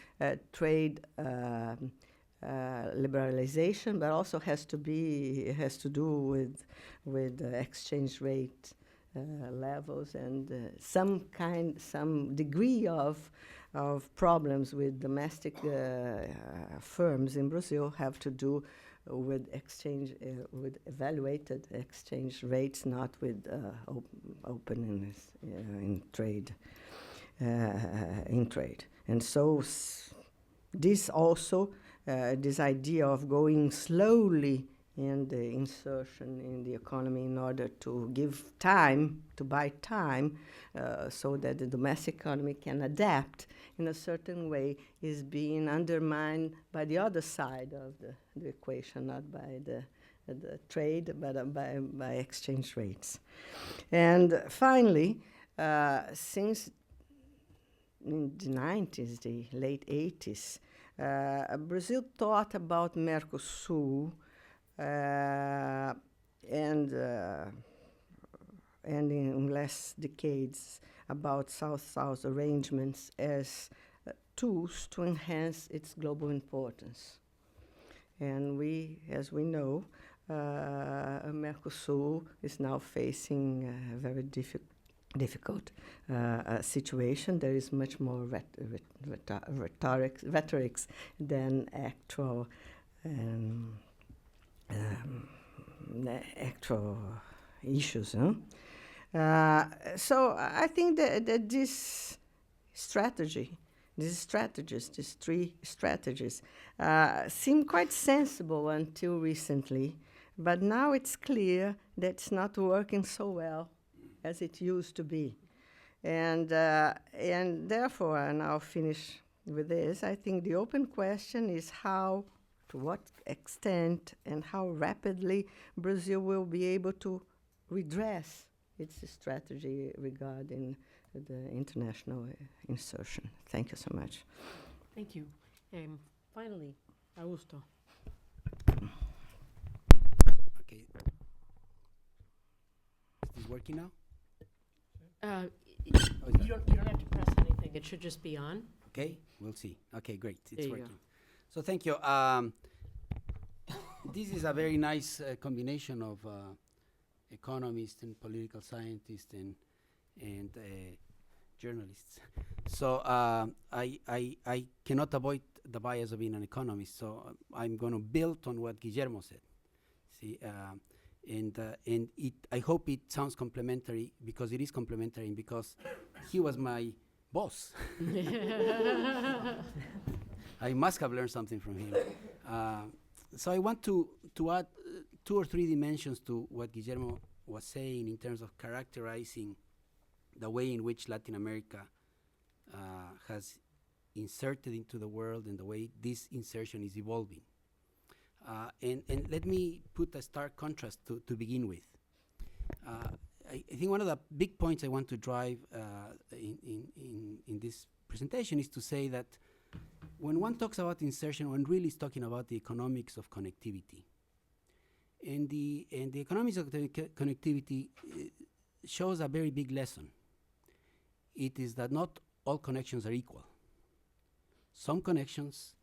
trade liberalization, but also has to do with exchange rate levels and some degree of problems with domestic firms in Brazil have to do with exchange with evaluated exchange rates, not with openness in trade. And so this also. This idea of going slowly in the insertion in the economy in order to give time, to buy time, so that the domestic economy can adapt in a certain way, is being undermined by the other side of the equation, not by the trade, but by exchange rates. And finally, since in the 90s, the late 80s, Brazil thought about Mercosul and in last decades about South-South arrangements as tools to enhance its global importance. And as we know, Mercosul is now facing a very difficult situation. There is much more rhetorics than actual issues. So I think that these three strategies, seem quite sensible until recently, but now it's clear that it's not working so well as it used to be. And therefore, and I'll finish with this, I think the open question is how, to what extent, and how rapidly Brazil will be able to redress its strategy regarding the international insertion. Thank you so much. Thank you. Finally, Augusto. Okay. Is this working now? You don't have to press anything. It should just be on. Okay, we'll see. Okay, great. It's There you working. go. So thank you. This is a very nice combination of economists and political scientists and journalists. So I cannot avoid the bias of being an economist. So I'm going to build on what Guillermo said. See, and I hope it sounds complementary, because it is complementary, and because he was my boss. I must have learned something from him. So I want to add 2 or 3 dimensions to what Guillermo was saying in terms of characterizing the way in which Latin America has inserted into the world and the way this insertion is evolving. And let me put a stark contrast to begin with. I think one of the big points I want to drive in this presentation is to say that when one talks about insertion, one really is talking about the economics of connectivity. And the economics of connectivity shows a very big lesson. It is that not all connections are equal. Some connections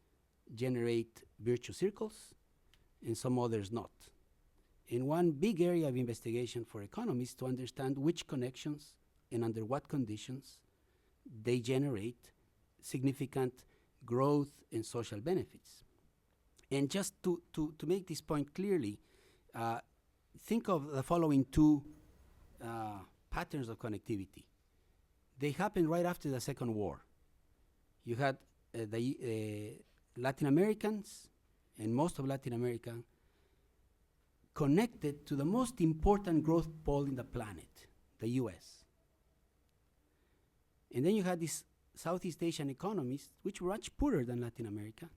generate virtuous circles, and some others not. And one big area of investigation for economists to understand which connections and under what conditions they generate significant growth and social benefits. And just to make this point clearly, think of the following 2 patterns of connectivity. they happened right after the Second War. You had Latin Americans and most of Latin America connected to the most important growth pole in the planet, the US. And then you had these Southeast Asian economies, which were much poorer than Latin America,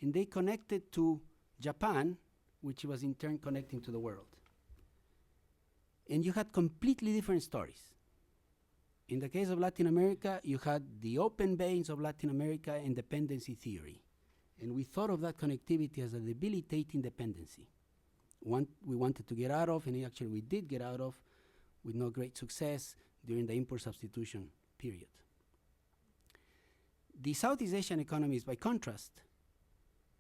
and they connected to Japan, which was in turn connecting to the world. And you had completely different stories. In the case of Latin America, you had the open veins of Latin America and dependency theory. And we thought of that connectivity as a debilitating dependency. We wanted to get out of, and actually we did get out of, with no great success during the import substitution period. The Southeast Asian economies, by contrast,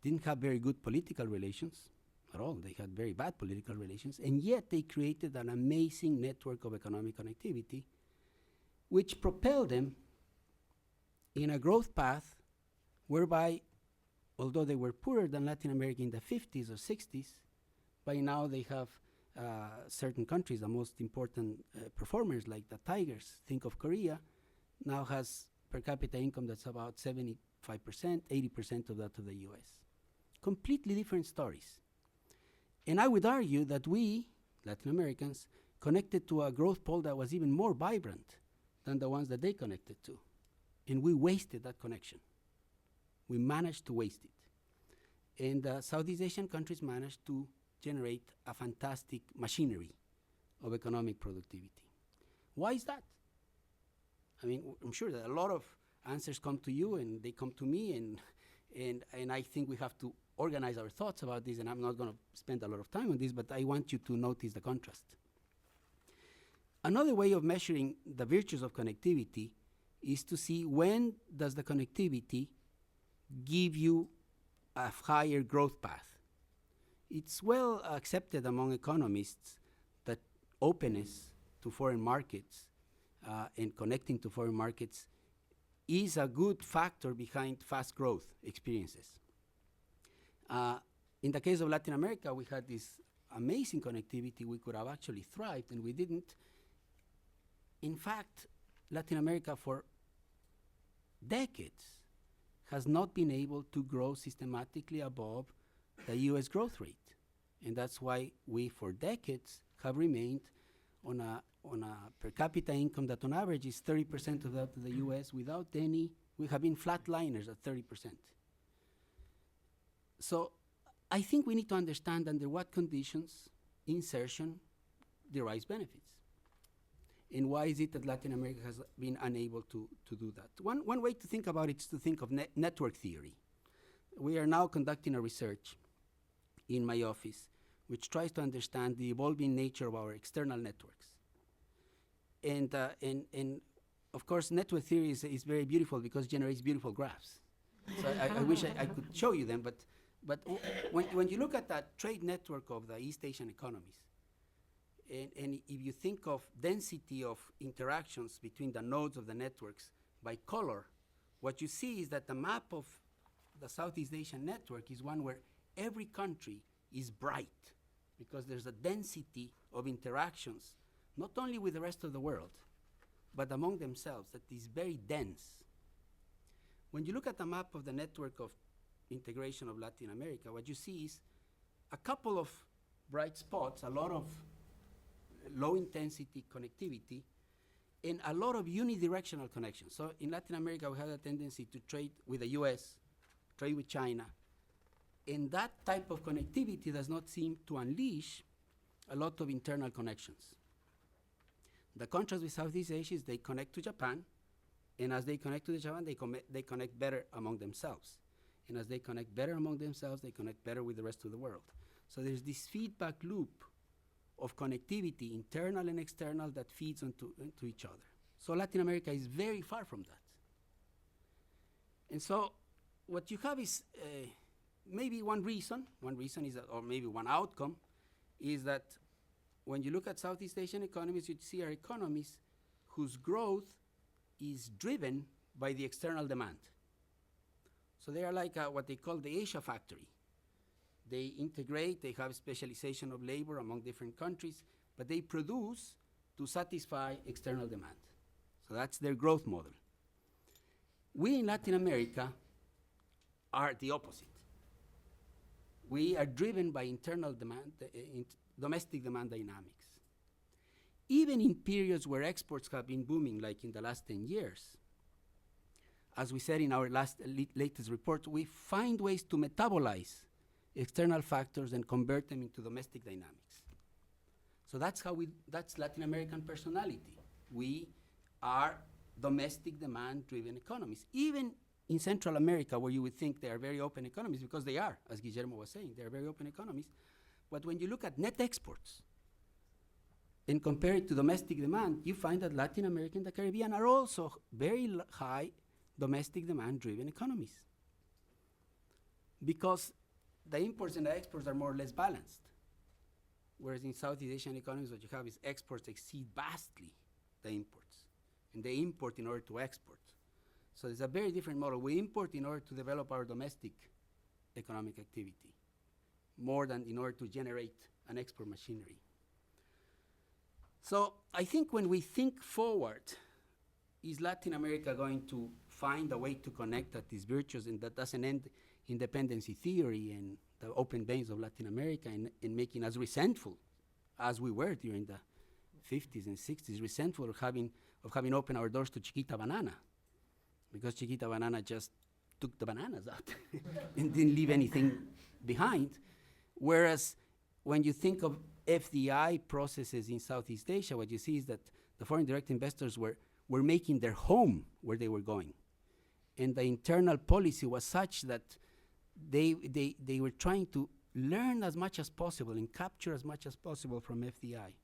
didn't have very good political relations at all. They had very bad political relations, and yet they created an amazing network of economic connectivity, which propelled them in a growth path whereby, although they were poorer than Latin America in the 50s or 60s, by now they have certain countries, the most important performers like the Tigers, think of Korea, now has per capita income that's about 75%, 80% of that of the US. Completely different stories. And I would argue that we, Latin Americans, connected to a growth pole that was even more vibrant than the ones that they connected to. And we wasted that connection. We managed to waste it. And Southeast Asian countries managed to generate a fantastic machinery of economic productivity. Why is that? I mean, I'm sure that a lot of answers come to you and they come to me, and I think we have to organize our thoughts about this, and I'm not going to spend a lot of time on this, but I want you to notice the contrast. Another way of measuring the virtues of connectivity is to see when does the connectivity give you a higher growth path. It's well accepted among economists that openness to foreign markets and connecting to foreign markets is a good factor behind fast growth experiences. In the case of Latin America, we had this amazing connectivity. We could have actually thrived, and we didn't. In fact, Latin America for decades has not been able to grow systematically above the US growth rate. And that's why we, for decades, have remained on a per capita income that on average is 30% of that of the US without any, we have been flatliners at 30%. So I think we need to understand under what conditions insertion derives benefits. And why is it that Latin America has been unable to do that? One way to think about it is to think of network theory. We are now conducting a research in my office which tries to understand the evolving nature of our external networks. And of course, network theory is very beautiful because it generates beautiful graphs. So I wish I could show you them, but when you look at that trade network of the East Asian economies, and if you think of density of interactions between the nodes of the networks by color, what you see is that the map of the Southeast Asian network is one where every country is bright because there's a density of interactions, not only with the rest of the world, but among themselves, that is very dense. When you look at the map of the network of integration of Latin America, what you see is a couple of bright spots, a lot of low-intensity connectivity, and a lot of unidirectional connections. So in Latin America, we have a tendency to trade with the US, trade with China, and that type of connectivity does not seem to unleash a lot of internal connections. The contrast with Southeast Asia is they connect to Japan, and as they connect to Japan, they connect better among themselves. And as they connect better among themselves, they connect better with the rest of the world. So there's this feedback loop of connectivity, internal and external, that feeds into each other. So Latin America is very far from that. And so what you have is maybe one reason is that, or maybe one outcome, is that when you look at Southeast Asian economies, you see are economies whose growth is driven by the external demand. So they are like what they call the Asia factory. They integrate, they have specialization of labor among different countries, but they produce to satisfy external demand. So that's their growth model. We in Latin America are the opposite. We are driven by internal demand, domestic demand dynamics. Even in periods where exports have been booming, like in the last 10 years, as we said in our latest report, we find ways to metabolize external factors and convert them into domestic dynamics. So that's Latin American personality. We are domestic demand-driven economies. Even in Central America, where you would think they are very open economies, because they are, as Guillermo was saying, they are very open economies. But when you look at net exports and compare it to domestic demand, you find that Latin America and the Caribbean are also very high domestic demand-driven economies, because the imports and the exports are more or less balanced. Whereas in Southeast Asian economies, what you have is exports exceed vastly the imports, and they import in order to export. So it's a very different model. We import in order to develop our domestic economic activity, more than in order to generate an export machinery. So I think when we think forward, is Latin America going to find a way to connect at these virtues, and that doesn't end in dependency theory and the open veins of Latin America, and making us resentful, as we were during the 50s and 60s, resentful of having opened our doors to Chiquita Banana, because Chiquita Banana just took the bananas out and didn't leave anything behind. Whereas when you think of FDI processes in Southeast Asia, what you see is that the foreign direct investors were making their home where they were going. And the internal policy was such that they were trying to learn as much as possible and capture as much as possible from FDI.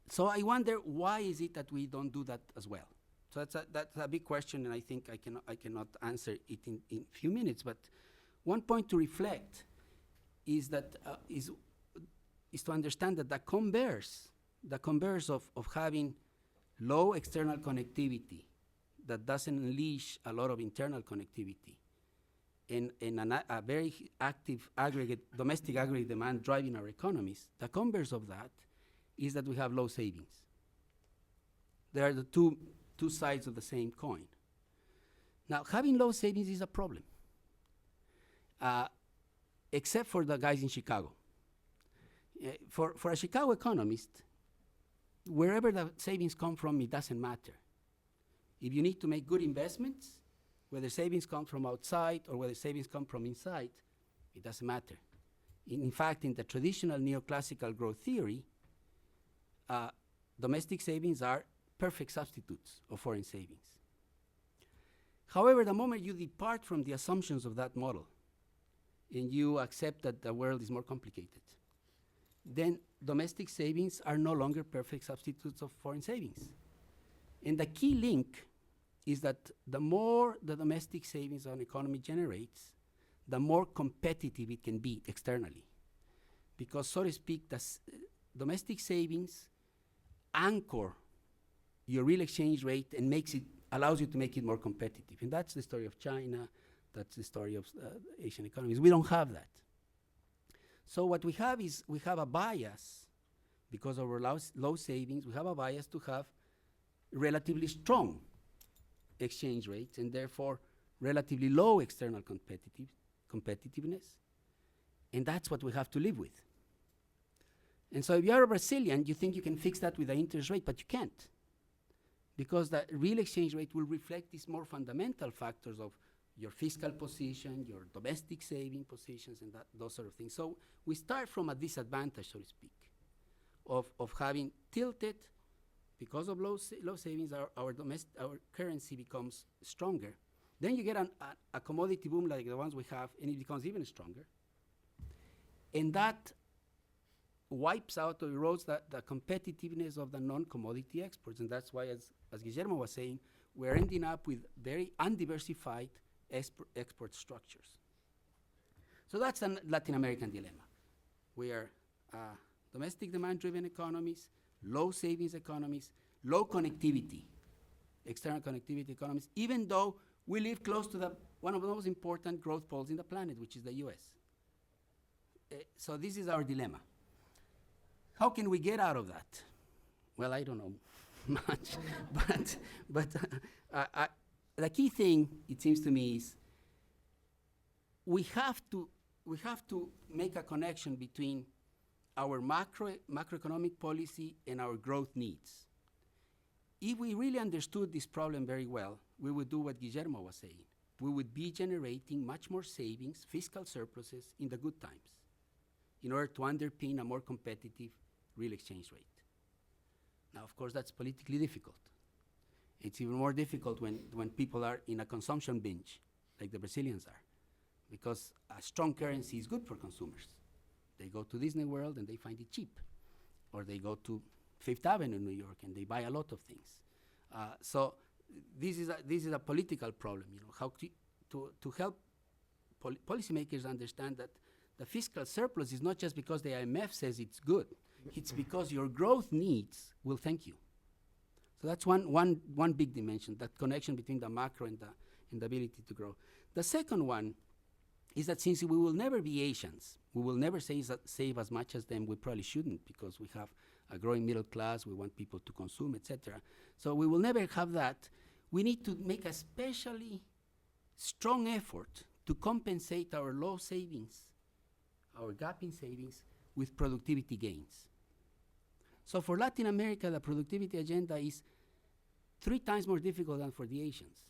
So I wonder, why is it that we don't do that as well? So that's a big question, and I think I cannot answer it in few minutes. But one point to reflect is that is to understand that the converse of having low external connectivity that doesn't unleash a lot of internal connectivity, and a very active domestic aggregate demand driving our economies, the converse of that is that we have low savings. They are the two sides of the same coin. Now, having low savings is a problem, except for the guys in Chicago. For a Chicago economist, wherever the savings come from, it doesn't matter. If you need to make good investments, whether savings come from outside or whether savings come from inside, it doesn't matter. In fact, in the traditional neoclassical growth theory, domestic savings are perfect substitutes of foreign savings. However, the moment you depart from the assumptions of that model and you accept that the world is more complicated, then domestic savings are no longer perfect substitutes of foreign savings. And the key link is that the more the domestic savings an economy generates, the more competitive it can be externally. Because, so to speak, domestic savings anchor your real exchange rate and allows you to make it more competitive. And that's the story of China, that's the story of Asian economies. We don't have that. So what we have is we have a bias, because of our low savings, we have a bias to have relatively strong exchange rates and therefore relatively low external competitiveness. And that's what we have to live with. And so if you're a Brazilian, you think you can fix that with the interest rate, but you can't. Because the real exchange rate will reflect these more fundamental factors of your fiscal position, your domestic saving positions, and those sort of things. So we start from a disadvantage, so to speak, of having tilted. Because of low savings, our currency becomes stronger. Then you get a commodity boom like the ones we have, and it becomes even stronger. And that wipes out or erodes the competitiveness of the non-commodity exports. And that's why, as Guillermo was saying, we're ending up with very undiversified export structures. So that's a Latin American dilemma. We are domestic demand-driven economies, low savings economies, low connectivity, external connectivity economies, even though we live close to one of the most important growth poles in the planet, which is the US. So this is our dilemma. How can we get out of that? Well, I don't know. much. But the key thing, it seems to me, is we have to make a connection between our macroeconomic policy and our growth needs. If we really understood this problem very well, we would do what Guillermo was saying. We would be generating much more savings, fiscal surpluses in the good times, in order to underpin a more competitive real exchange rate. Now, of course, that's politically difficult. It's even more difficult when people are in a consumption binge, like the Brazilians are, because a strong currency is good for consumers. They go to Disney World and they find it cheap, or they go to Fifth Avenue in New York and they buy a lot of things. So this is a political problem, how to help policymakers understand that the fiscal surplus is not just because the IMF says it's good, it's because your growth needs will thank you. So that's one big dimension, that connection between the macro and the ability to grow. The second one is that since we will never be Asians, we will never save as much as them, we probably shouldn't, because we have a growing middle class, we want people to consume, etc. So we will never have that. We need to make a especially strong effort to compensate our low savings, our gap in savings, with productivity gains. So for Latin America, the productivity agenda is 3 times more difficult than for the Asians,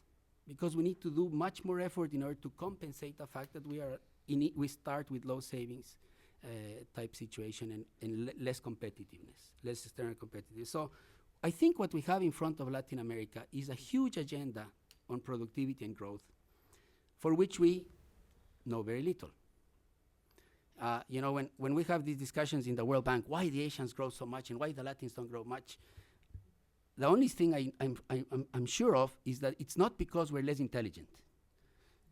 because we need to do much more effort in order to compensate the fact that we start with low savings type situation and less competitiveness, less external competitiveness. So I think what we have in front of Latin America is a huge agenda on productivity and growth, for which we know very little. When we have these discussions in the World Bank, why the Asians grow so much and why the Latins don't grow much, the only thing I'm sure of is that it's not because we're less intelligent.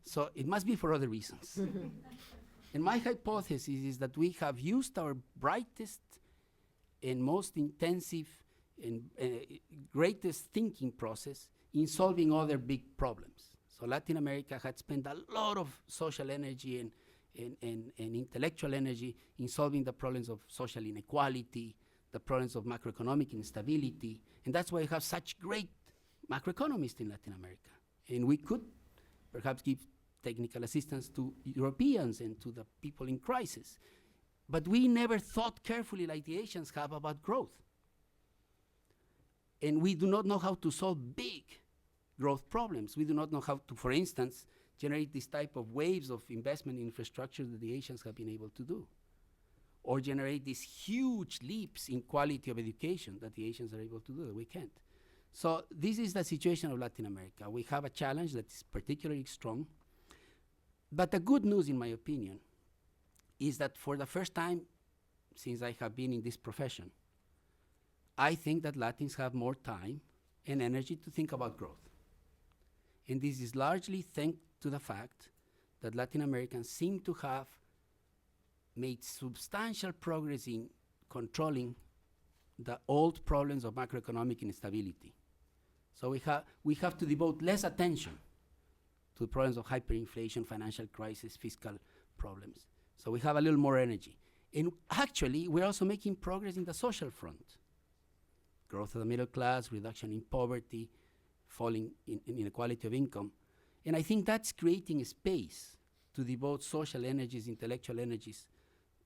So it must be for other reasons. And my hypothesis is that we have used our brightest and most intensive and greatest thinking process in solving other big problems. So Latin America had spent a lot of social energy and intellectual energy in solving the problems of social inequality, the problems of macroeconomic instability, and that's why we have such great macroeconomists in Latin America. And we could perhaps give technical assistance to Europeans and to the people in crisis. But we never thought carefully like the Asians have about growth. And we do not know how to solve big growth problems. We do not know how to, for instance, generate this type of waves of investment in infrastructure that the Asians have been able to do, or generate these huge leaps in quality of education that the Asians are able to do that we can't. So this is the situation of Latin America. We have a challenge that is particularly strong. But the good news, in my opinion, is that for the first time since I have been in this profession, I think that Latins have more time and energy to think about growth. And this is largely thanks to the fact that Latin Americans seem to have made substantial progress in controlling the old problems of macroeconomic instability. So we have to devote less attention to the problems of hyperinflation, financial crisis, fiscal problems. So we have a little more energy. And actually, we're also making progress in the social front. Growth of the middle class, reduction in poverty, falling in inequality of income. And I think that's creating a space to devote social energies, intellectual energies,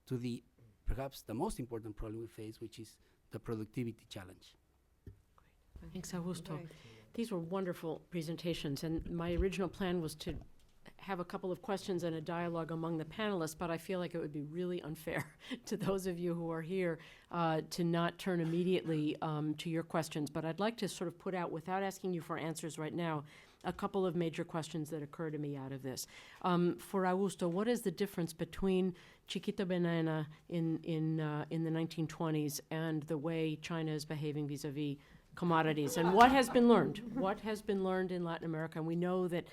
to perhaps the most important problem we face, which is the productivity challenge. Thanks, Augusto. Right. These were wonderful presentations, and my original plan was to have a couple of questions and a dialogue among the panelists, but I feel like it would be really unfair to those of you who are here to not turn immediately to your questions. But I'd like to sort of put out, without asking you for answers right now, a couple of major questions that occur to me out of this. For Augusto, what is the difference between Chiquita Banana in the 1920s and the way China is behaving vis-a-vis commodities, and what has been learned? What has been learned in Latin America? And we know that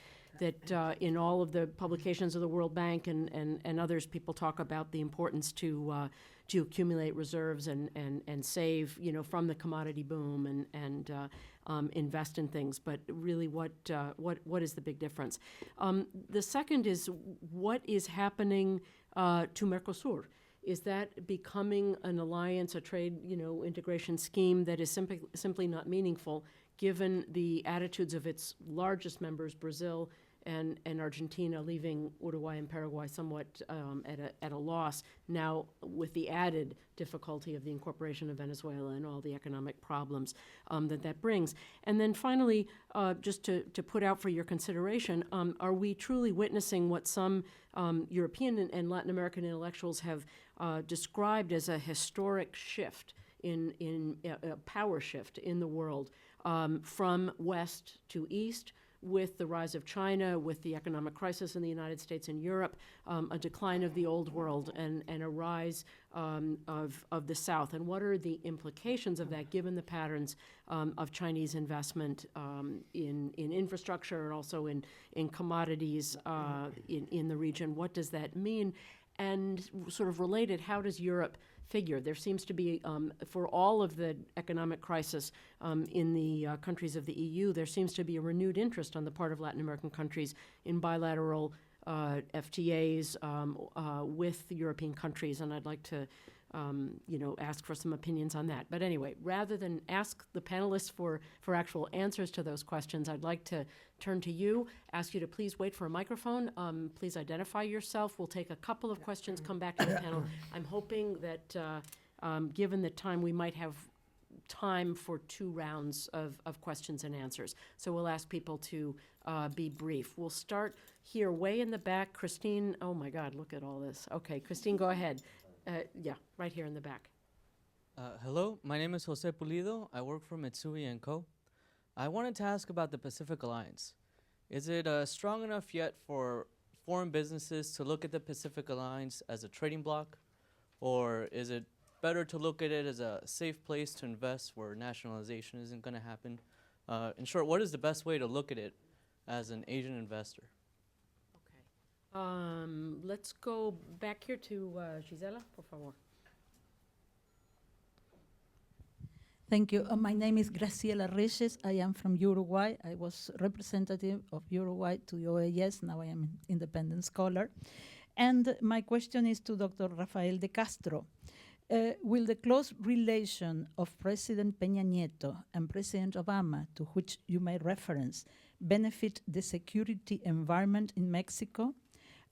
in all of the publications of the World Bank and others, people talk about the importance to accumulate reserves and save, from the commodity boom and invest in things. But really, what is the big difference? The second is what is happening to Mercosur. is that becoming an alliance, a trade, integration scheme that is simply not meaningful, given the attitudes of its largest members, Brazil and Argentina, leaving Uruguay and Paraguay somewhat at a loss, now with the added difficulty of the incorporation of Venezuela and all the economic problems that brings. And then finally, just to put out for your consideration, are we truly witnessing what some European and Latin American intellectuals have described as a historic shift in a power shift in the world from west to east, with the rise of China, with the economic crisis in the United States and Europe, a decline of the old world and a rise of the South? And what are the implications of that, given the patterns of Chinese investment in infrastructure and also in commodities in the region? What does that mean? And sort of related, how does Europe figure? There seems to be, for all of the economic crisis in the countries of the EU, there seems to be a renewed interest on the part of Latin American countries in bilateral FTAs with European countries, and I'd like to ask for some opinions on that. But anyway, rather than ask the panelists for actual answers to those questions, I'd like to turn to you, ask you to please wait for a microphone. Please identify yourself. We'll take a couple of questions, come back to the panel. I'm hoping that given the time, we might have time for 2 rounds of questions and answers. So we'll ask people to be brief. We'll start here way in the back. Christine, oh my God, look at all this. Okay, Christine, go ahead. Yeah, right here in the back. Hello, my name is Jose Pulido. I work for Mitsui & Co. I wanted to ask about the Pacific Alliance. Is it strong enough yet for foreign businesses to look at the Pacific Alliance as a trading bloc? Or is it better to look at it as a safe place to invest where nationalization isn't going to happen? In short, what is the best way to look at it as an Asian investor? Let's go back here to Gisela, por favor. Thank you. My name is Graciela Reyes. I am from Uruguay. I was representative of Uruguay to the OAS. Now I am an independent scholar. And my question is to Dr. Rafael de Castro. Will the close relation of President Peña Nieto and President Obama, to which you made reference, benefit the security environment in Mexico?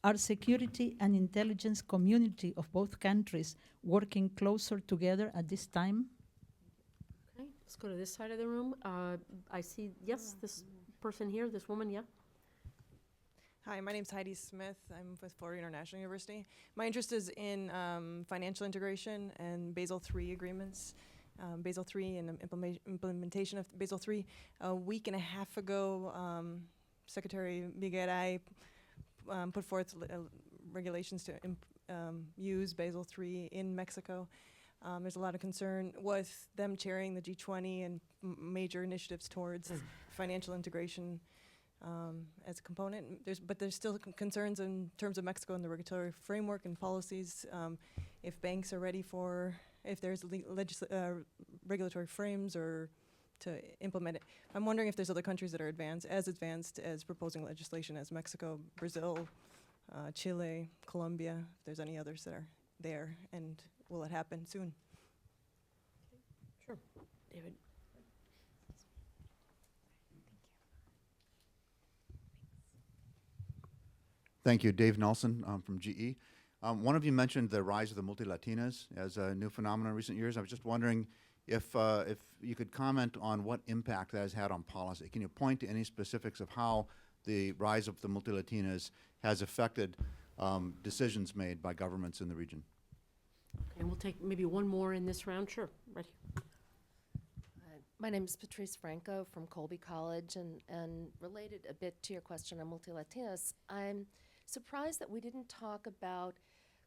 Are security and intelligence community of both countries working closer together at this time? Okay, let's go to this side of the room. I see, yes, this person here, this woman, yeah. Hi, my name's Heidi Smith. I'm with Florida International University. My interest is in financial integration and Basel III agreements. Basel III and implementation of Basel III. A week and a half ago, Secretary Miguel put forth regulations to use Basel III in Mexico. There's a lot of concern with them chairing the G20 and major initiatives towards financial integration as a component. But there's still concerns in terms of Mexico and the regulatory framework and policies. If banks are ready for, if there's regulatory frames or to implement it. I'm wondering if there's other countries that are advanced as proposing legislation as Mexico, Brazil, Chile, Colombia, if there's any others that are there, and will it happen soon? Sure. David. Thank you. Dave Nelson from GE. One of you mentioned the rise of the multi-Latinas as a new phenomenon in recent years. I was just wondering if you could comment on what impact that has had on policy. Can you point to any specifics of how the rise of the multi-Latinas has affected decisions made by governments in the region? And we'll take maybe one more in this round. Sure, right here. My name is Patrice Franco from Colby College, and related a bit to your question on multi-Latinas, I'm surprised that we didn't talk about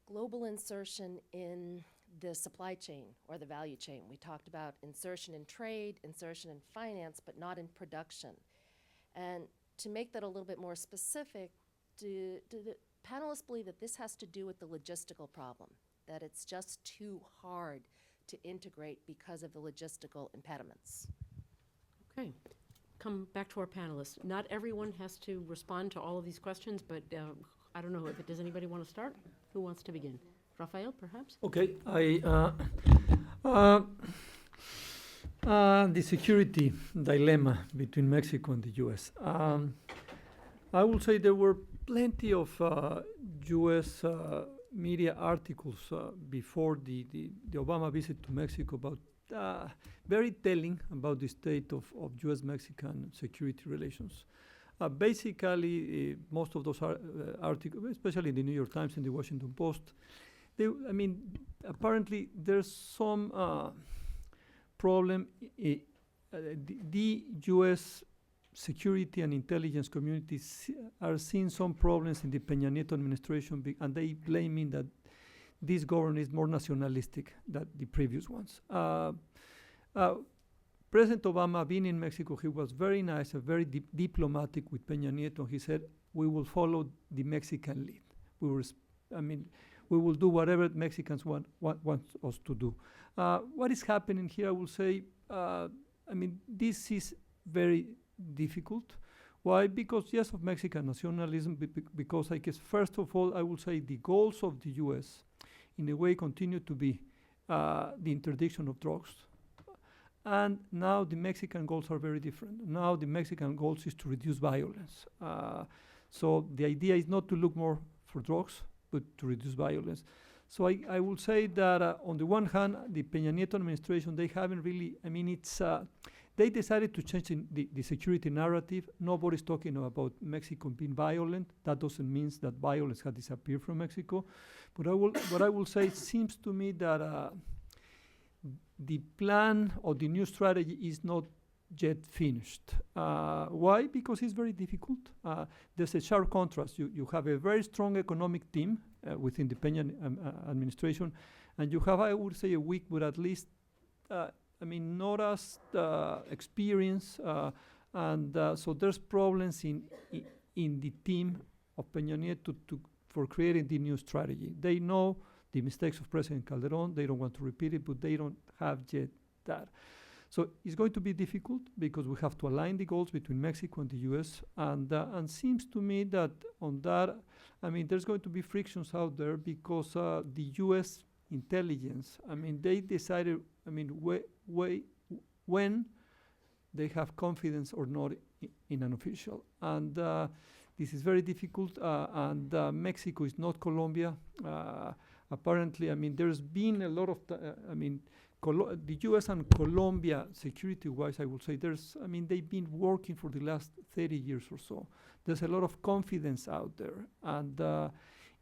global insertion in the supply chain or the value chain. We talked about insertion in trade, insertion in finance, but not in production. And to make that a little bit more specific, do the panelists believe that this has to do with the logistical problem, that it's just too hard to integrate because of the logistical impediments? Okay. Come back to our panelists. Not everyone has to respond to all of these questions, but I don't know, does anybody want to start? Who wants to begin? Rafael, perhaps? Okay, the security dilemma between Mexico and the U.S. I will say there were plenty of U.S. Media articles before the Obama visit to Mexico about very telling about the state of U.S.-Mexican security relations. Basically, most of those articles, especially in the New York Times and the Washington Post, apparently there's some problem. The U.S. security and intelligence communities are seeing some problems in the Peña Nieto administration, and they blaming that this government is more nationalistic than the previous ones. President Obama, being in Mexico, he was very nice and very diplomatic with Peña Nieto. He said, "We will follow the Mexican lead. We will do whatever Mexicans want us to do." What is happening here, I will say, this is very difficult. Why? Because, yes, of Mexican nationalism, because I guess, first of all, I will say the goals of the U.S. in a way continue to be the interdiction of drugs. And now the Mexican goals are very different. Now the Mexican goals is to reduce violence. So the idea is not to look more for drugs, but to reduce violence. So I will say that on the one hand, the Peña Nieto administration, they haven't really, they decided to change the security narrative. Nobody's talking about Mexico being violent. That doesn't mean that violence has disappeared from Mexico. But what I will say, it seems to me that the plan or the new strategy is not yet finished. Why? Because it's very difficult. There's a sharp contrast. You have a very strong economic team within the Peña administration, and you have, I would say, a weak, but at least, not as experienced, and so there's problems in the team of Peña Nieto for creating the new strategy. They know the mistakes of President Calderon. They don't want to repeat it, but they don't have yet that. So it's going to be difficult because we have to align the goals between Mexico and the U.S. And seems to me that on that, there's going to be frictions out there because the U.S. intelligence, they decided, when they have confidence or not in an official. And this is very difficult, and Mexico is not Colombia. Apparently, there's been a lot of, the U.S. and Colombia, security-wise, I would say, they've been working for the last 30 years or so. There's a lot of confidence out there. And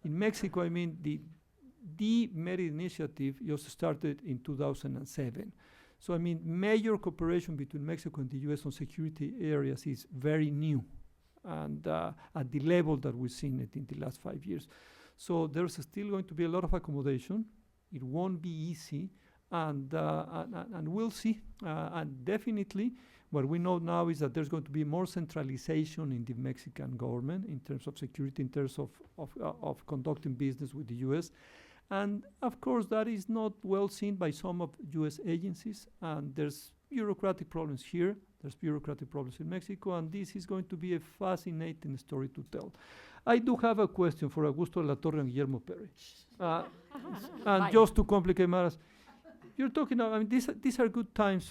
in Mexico, the Merit Initiative just started in 2007. So, major cooperation between Mexico and the U.S. on security areas is very new, and at the level that we've seen it in the last 5 years. So there's still going to be a lot of accommodation. It won't be easy, and we'll see. And definitely, what we know now is that there's going to be more centralization in the Mexican government in terms of security, in terms of conducting business with the U.S. And of course, that is not well seen by some of U.S. agencies. And there's bureaucratic problems here. There's bureaucratic problems in Mexico, and this is going to be a fascinating story to tell. I do have a question for Augusto de la Torre and Guillermo Perry. And just to complicate matters, you're talking about, these are good times.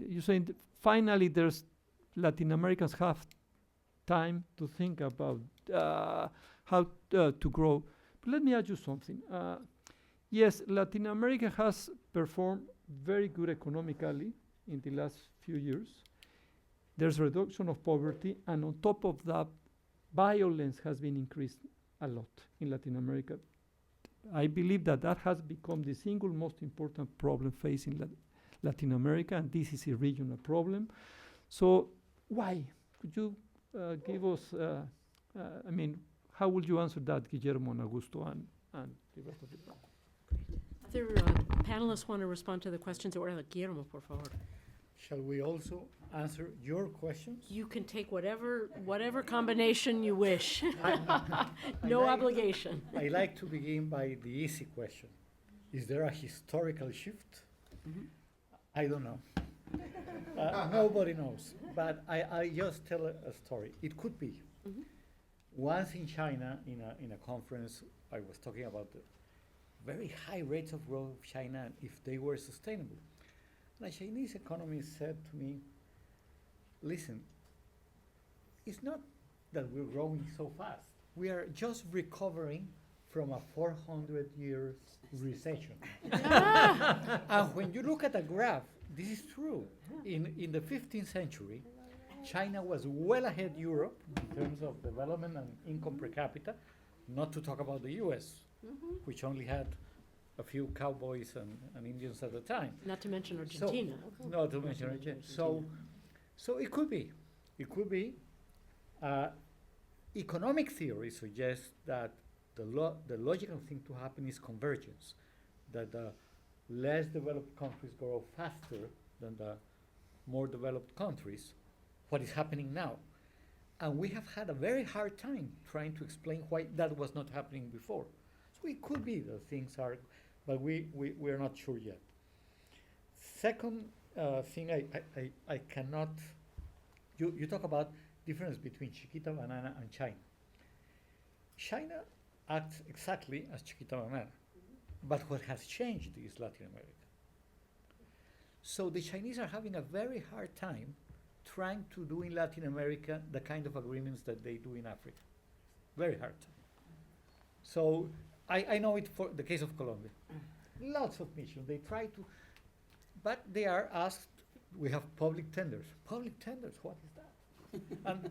You're saying finally there's Latin Americans have time to think about how to grow. But let me ask you something. Yes, Latin America has performed very good economically in the last few years. There's reduction of poverty, and on top of that, violence has been increased a lot in Latin America. I believe that has become the single most important problem facing Latin America, and this is a regional problem. So why? Could you give us, how would you answer that, Guillermo and Augusto, and the rest of the panel? Other panelists want to respond to the questions. Guillermo, por favor. Shall we also answer your questions? You can take whatever combination you wish. No obligation. I like to begin by the easy question. Is there a historical shift? Mm-hmm. I don't know. Nobody knows. But I just tell a story. It could be. Mm-hmm. Once in China, in a conference, I was talking about the very high rates of growth of China if they were sustainable. And a Chinese economist said to me, listen, it's not that we're growing so fast. We are just recovering from a 400 years recession. And when you look at a graph, this is true. In the 15th century, China was well ahead Europe in terms of development and income per capita, not to talk about the US, which only had a few cowboys and Indians at the time. Not to mention Argentina. Not to mention Argentina. So it could be. It could be. Economic theory suggests that the logical thing to happen is convergence, that the less developed countries grow faster than the more developed countries, what is happening now. And we have had a very hard time trying to explain why that was not happening before. So it could be that things are, but we're not sure yet. Second thing I cannot, you talk about difference between Chiquita Banana and China. China acts exactly as Chiquita Banana, but what has changed is Latin America. So the Chinese are having a very hard time trying to do in Latin America the kind of agreements that they do in Africa. Very hard time. So I know it for the case of Colombia. Lots of missions. They try to, but they are asked, we have public tenders. Public tenders, what is that? And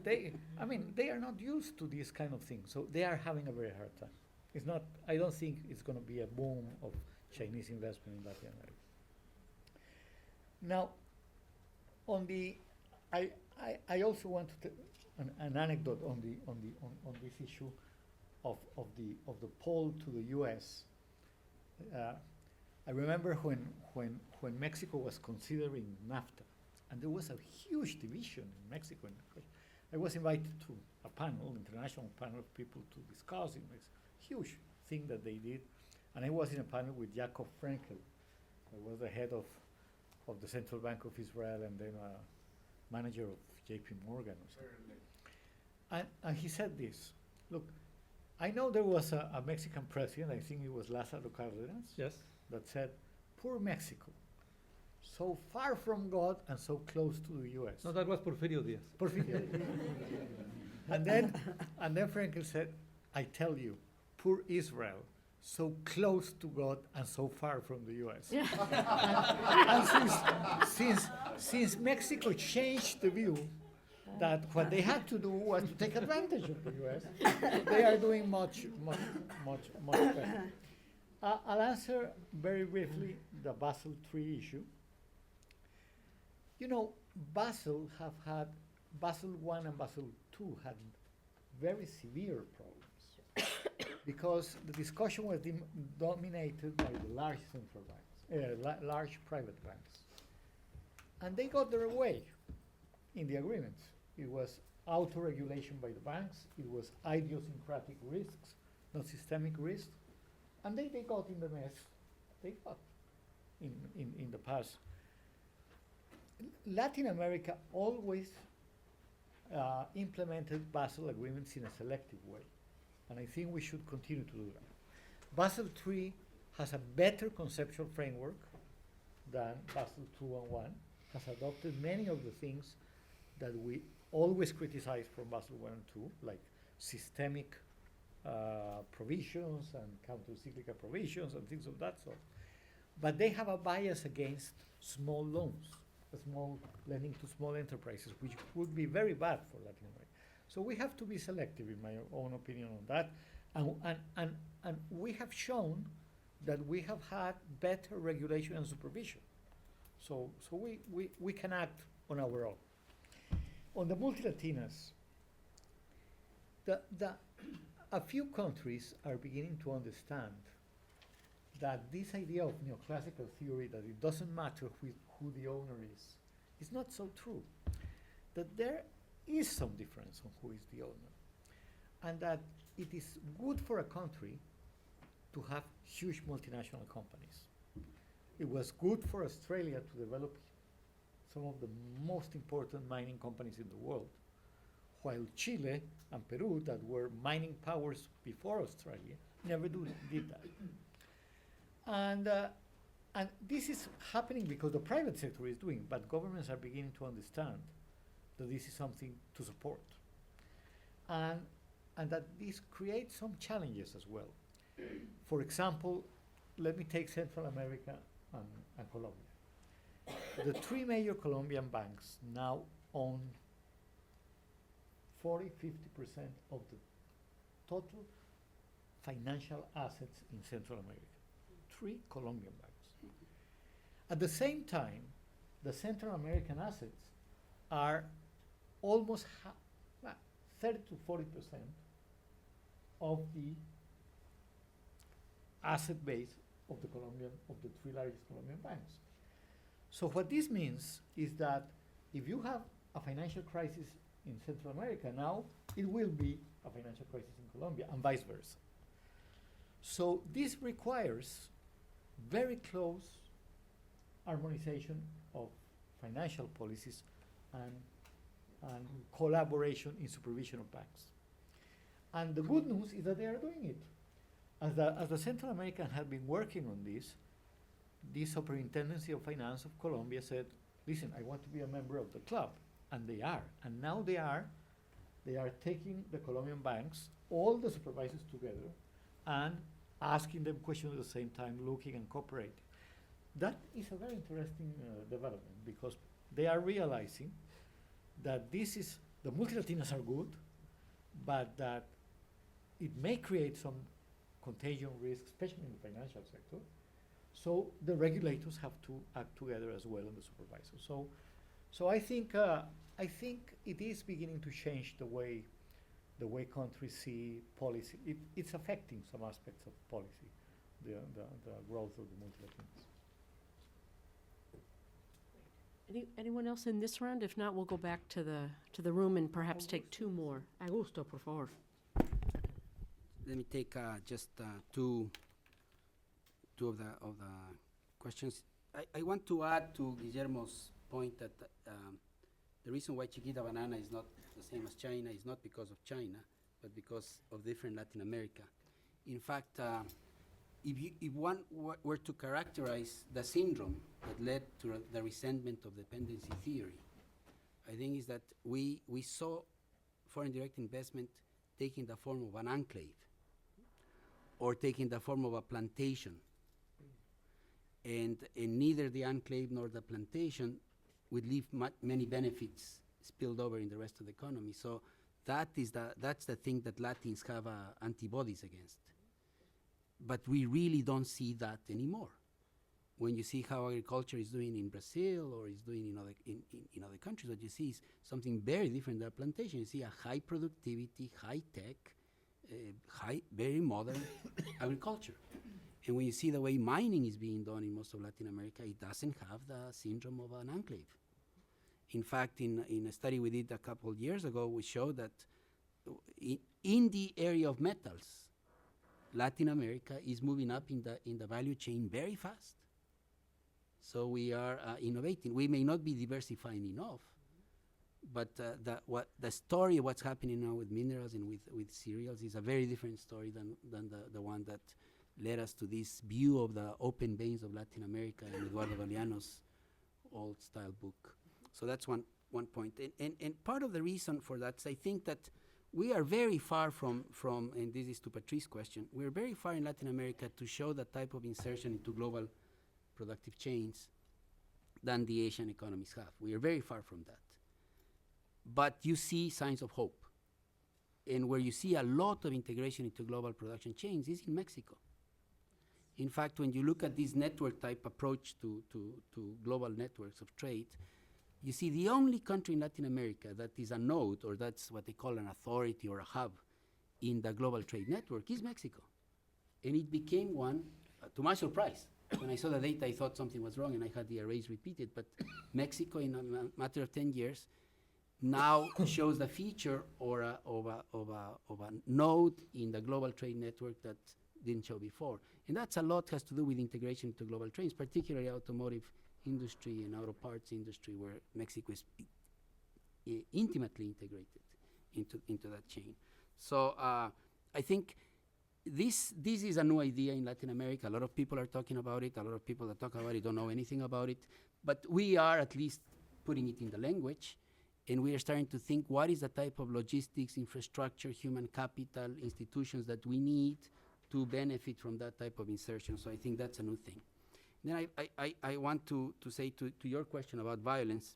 they are not used to this kind of thing. So they are having a very hard time. It's not, I don't think it's going to be a boom of Chinese investment in Latin America. Now, on the, I also want to tell an anecdote on this issue of the poll to the U.S. I remember when Mexico was considering NAFTA, and there was a huge division in Mexico. I was invited to a panel, international panel of people to discuss it. It's a huge thing that they did, and I was in a panel with Jacob Frenkel, who was the head of the Central Bank of Israel and then a manager of J.P. Morgan or something. And he said this, look, I know there was a Mexican president, I think it was Lázaro Cárdenas, Yes. that said, poor Mexico, so far from God and so close to the U.S. No, that was Porfirio Díaz. Porfirio. and then Frankel said, I tell you, poor Israel, so close to God and so far from the U.S. And since Mexico changed the view that what they had to do was to take advantage of the U.S., they are doing much better. I'll answer very briefly the Basel III issue. You know, Basel I and Basel II had very severe problems because the discussion was dominated by the large central banks, large private banks. And they got their way in the agreements. It was auto-regulation by the banks, it was idiosyncratic risks, not systemic risks, and they got in the mess they got in the past. Latin America always implemented Basel agreements in a selective way, and I think we should continue to do that. Basel III has a better conceptual framework than Basel II and I, has adopted many of the things that we always criticize from Basel I and II, like systemic provisions and counter-cyclical provisions and things of that sort. But they have a bias against small loans, small lending to small enterprises, which would be very bad for Latin America. So we have to be selective, in my own opinion, on that. And we have shown that we have had better regulation and supervision. So we can act on our own. On the multilatiners, a few countries are beginning to understand that this idea of neoclassical theory, that it doesn't matter who the owner is not so true. That there is some difference on who is the owner. And that it is good for a country to have huge multinational companies. It was good for Australia to develop some of the most important mining companies in the world, while Chile and Peru, that were mining powers before Australia, never did that. And this is happening because the private sector is doing, but governments are beginning to understand that this is something to support. And that this creates some challenges as well. For example, let me take Central America and Colombia. The three major Colombian banks now own 40–50% of the total financial assets in Central America. Three Colombian banks. At the same time, the Central American assets are almost 30 to 40% of the asset base of the three largest Colombian banks. So what this means is that if you have a financial crisis in Central America now, it will be a financial crisis in Colombia and vice versa. So this requires very close harmonization of financial policies and collaboration in supervision of banks. And the good news is that they are doing it. As the Central American have been working on this Superintendency of Finance of Colombia said, listen, I want to be a member of the club. And they are. And now they are taking the Colombian banks, all the supervisors together, and asking them questions at the same time, looking and cooperating. That is a very interesting development because they are realizing that the multilatinals are good, but that it may create some contagion risk, especially in the financial sector. So the regulators have to act together as well, and the supervisors. So I think it is beginning to change the way countries see policy. It's affecting some aspects of policy, the growth of the multilaterals. Anyone else in this round? If not, we'll go back to the room and perhaps take two more. Augusto, por favor. Let me take just two of the questions. I want to add to Guillermo's point that the reason why Chiquita Banana is not the same as China is not because of China, but because of different Latin America. In fact, if one were to characterize the syndrome that led to the resentment of dependency theory, I think is that we saw foreign direct investment taking the form of an enclave or taking the form of a plantation. And neither the enclave nor the plantation would leave many benefits spilled over in the rest of the economy. So that's the thing that Latins have antibodies against. But we really don't see that anymore. When you see how agriculture is doing in Brazil or is doing in other countries, what you see is something very different than a plantation. You see a high productivity, high tech, very modern agriculture. And when you see the way mining is being done in most of Latin America, it doesn't have the syndrome of an enclave. In fact, in a study we did a couple of years ago, we showed that in the area of metals, Latin America is moving up in the value chain very fast. So we are innovating. We may not be diversifying enough, but the story of what's happening now with minerals and with cereals is a very different story than the one that led us to this view of the open veins of Latin America in Eduardo Galeano's old style book. So that's one point. And part of the reason for that is I think that we are very far from, and this is to Patrice's question, we're very far in Latin America to show that type of insertion into global productive chains than the Asian economies have. We are very far from that. But you see signs of hope. And where you see a lot of integration into global production chains is in Mexico. In fact, when you look at this network type approach to global networks of trade, you see the only country in Latin America that is a node, or that's what they call an authority or a hub in the global trade network, is Mexico. And it became one, to my surprise. When I saw the data, I thought something was wrong and I had the arrays repeated. But Mexico, in a matter of 10 years, now shows the feature of a node in the global trade network that didn't show before. And that's a lot has to do with integration into global trades, particularly automotive industry and auto parts industry, where Mexico is intimately integrated into that chain. So I think this is a new idea in Latin America. A lot of people are talking about it. A lot of people that talk about it don't know anything about it. But we are at least putting it in the language, and we are starting to think what is the type of logistics, infrastructure, human capital, institutions that we need to benefit from that type of insertion. So I think that's a new thing. Then I want to say to your question about violence,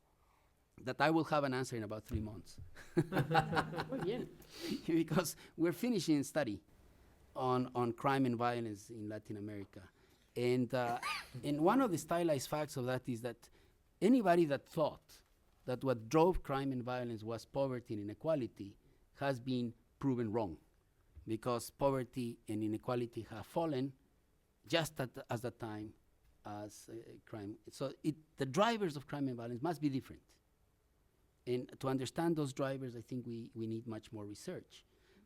that I will have an answer in about 3 months. Oh, yeah. Because we're finishing a study on crime and violence in Latin America. And one of the stylized facts of that is that anybody that thought that what drove crime and violence was poverty and inequality has been proven wrong, because poverty and inequality have fallen just as the time as crime. So the drivers of crime and violence must be different. And to understand those drivers, I think we need much more research.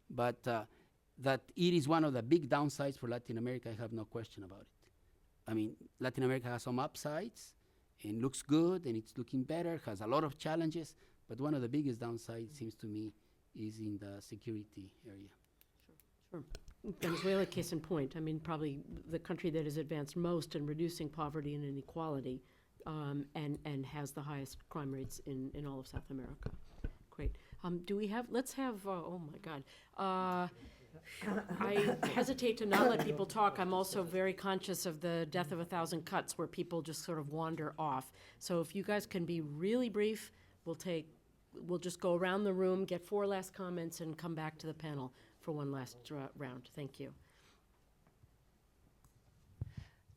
But that it is one of the big downsides for Latin America, I have no question about it. I mean, Latin America has some upsides and looks good and it's looking better, has a lot of challenges, but one of the biggest downsides, seems to me, is in the security area. Sure. Venezuela, case in point, I mean, probably the country that has advanced most in reducing poverty and inequality, and has the highest crime rates in all of South America. Great. Do we have, let's have, oh my God. I hesitate to not let people talk. I'm also very conscious of the death of 1,000 cuts, where people just sort of wander off. So if you guys can be really brief, we'll just go around the room, get 4 last comments, and come back to the panel for one last round. Thank you.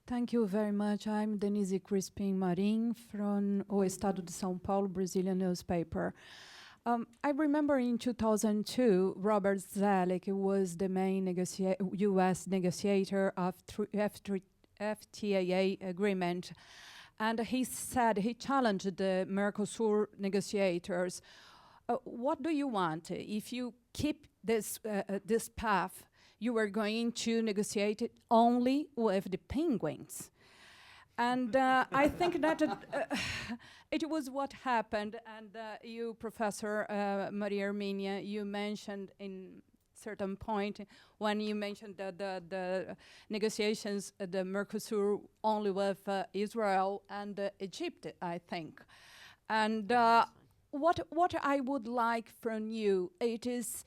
Thank you very much. I'm Denise Crispim Marim from O Estado de São Paulo, Brazilian newspaper. I remember in 2002, Robert Zoellick was the main U.S. negotiator of FTAA agreement, and he said, he challenged the Mercosur negotiators, what do you want? If you keep this path, you are going to negotiate it only with the penguins. And I think that it was what happened. And you, Professor Maria Herminia, you mentioned in certain point when you mentioned that the negotiations, the Mercosur, only with Israel and Egypt, I think. And what I would like from you, it is,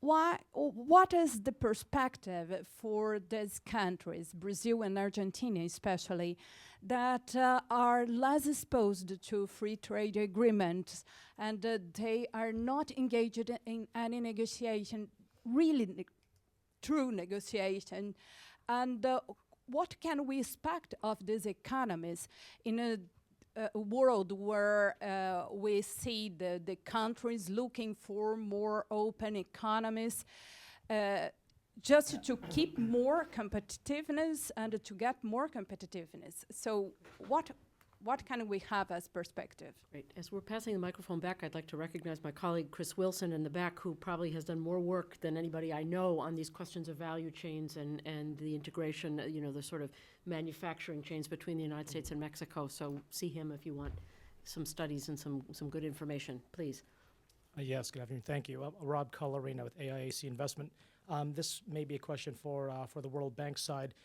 what is the perspective for these countries, Brazil and Argentina especially, that are less exposed to free trade agreements, and they are not engaged in any negotiation, really true negotiation? And what can we expect of these economies in a world where we see the countries looking for more open economies, just to keep more competitiveness and to get more competitiveness? So what can we have as perspective? Great. As we're passing the microphone back, I'd like to recognize my colleague Chris Wilson in the back, who probably has done more work than anybody I know on these questions of value chains and the integration, the sort of manufacturing chains between the United States and Mexico. So see him if you want some studies and some good information, please. Yes, good afternoon. Thank you. Rob Colorino with AIAC Investment. This may be a question for the World Bank side.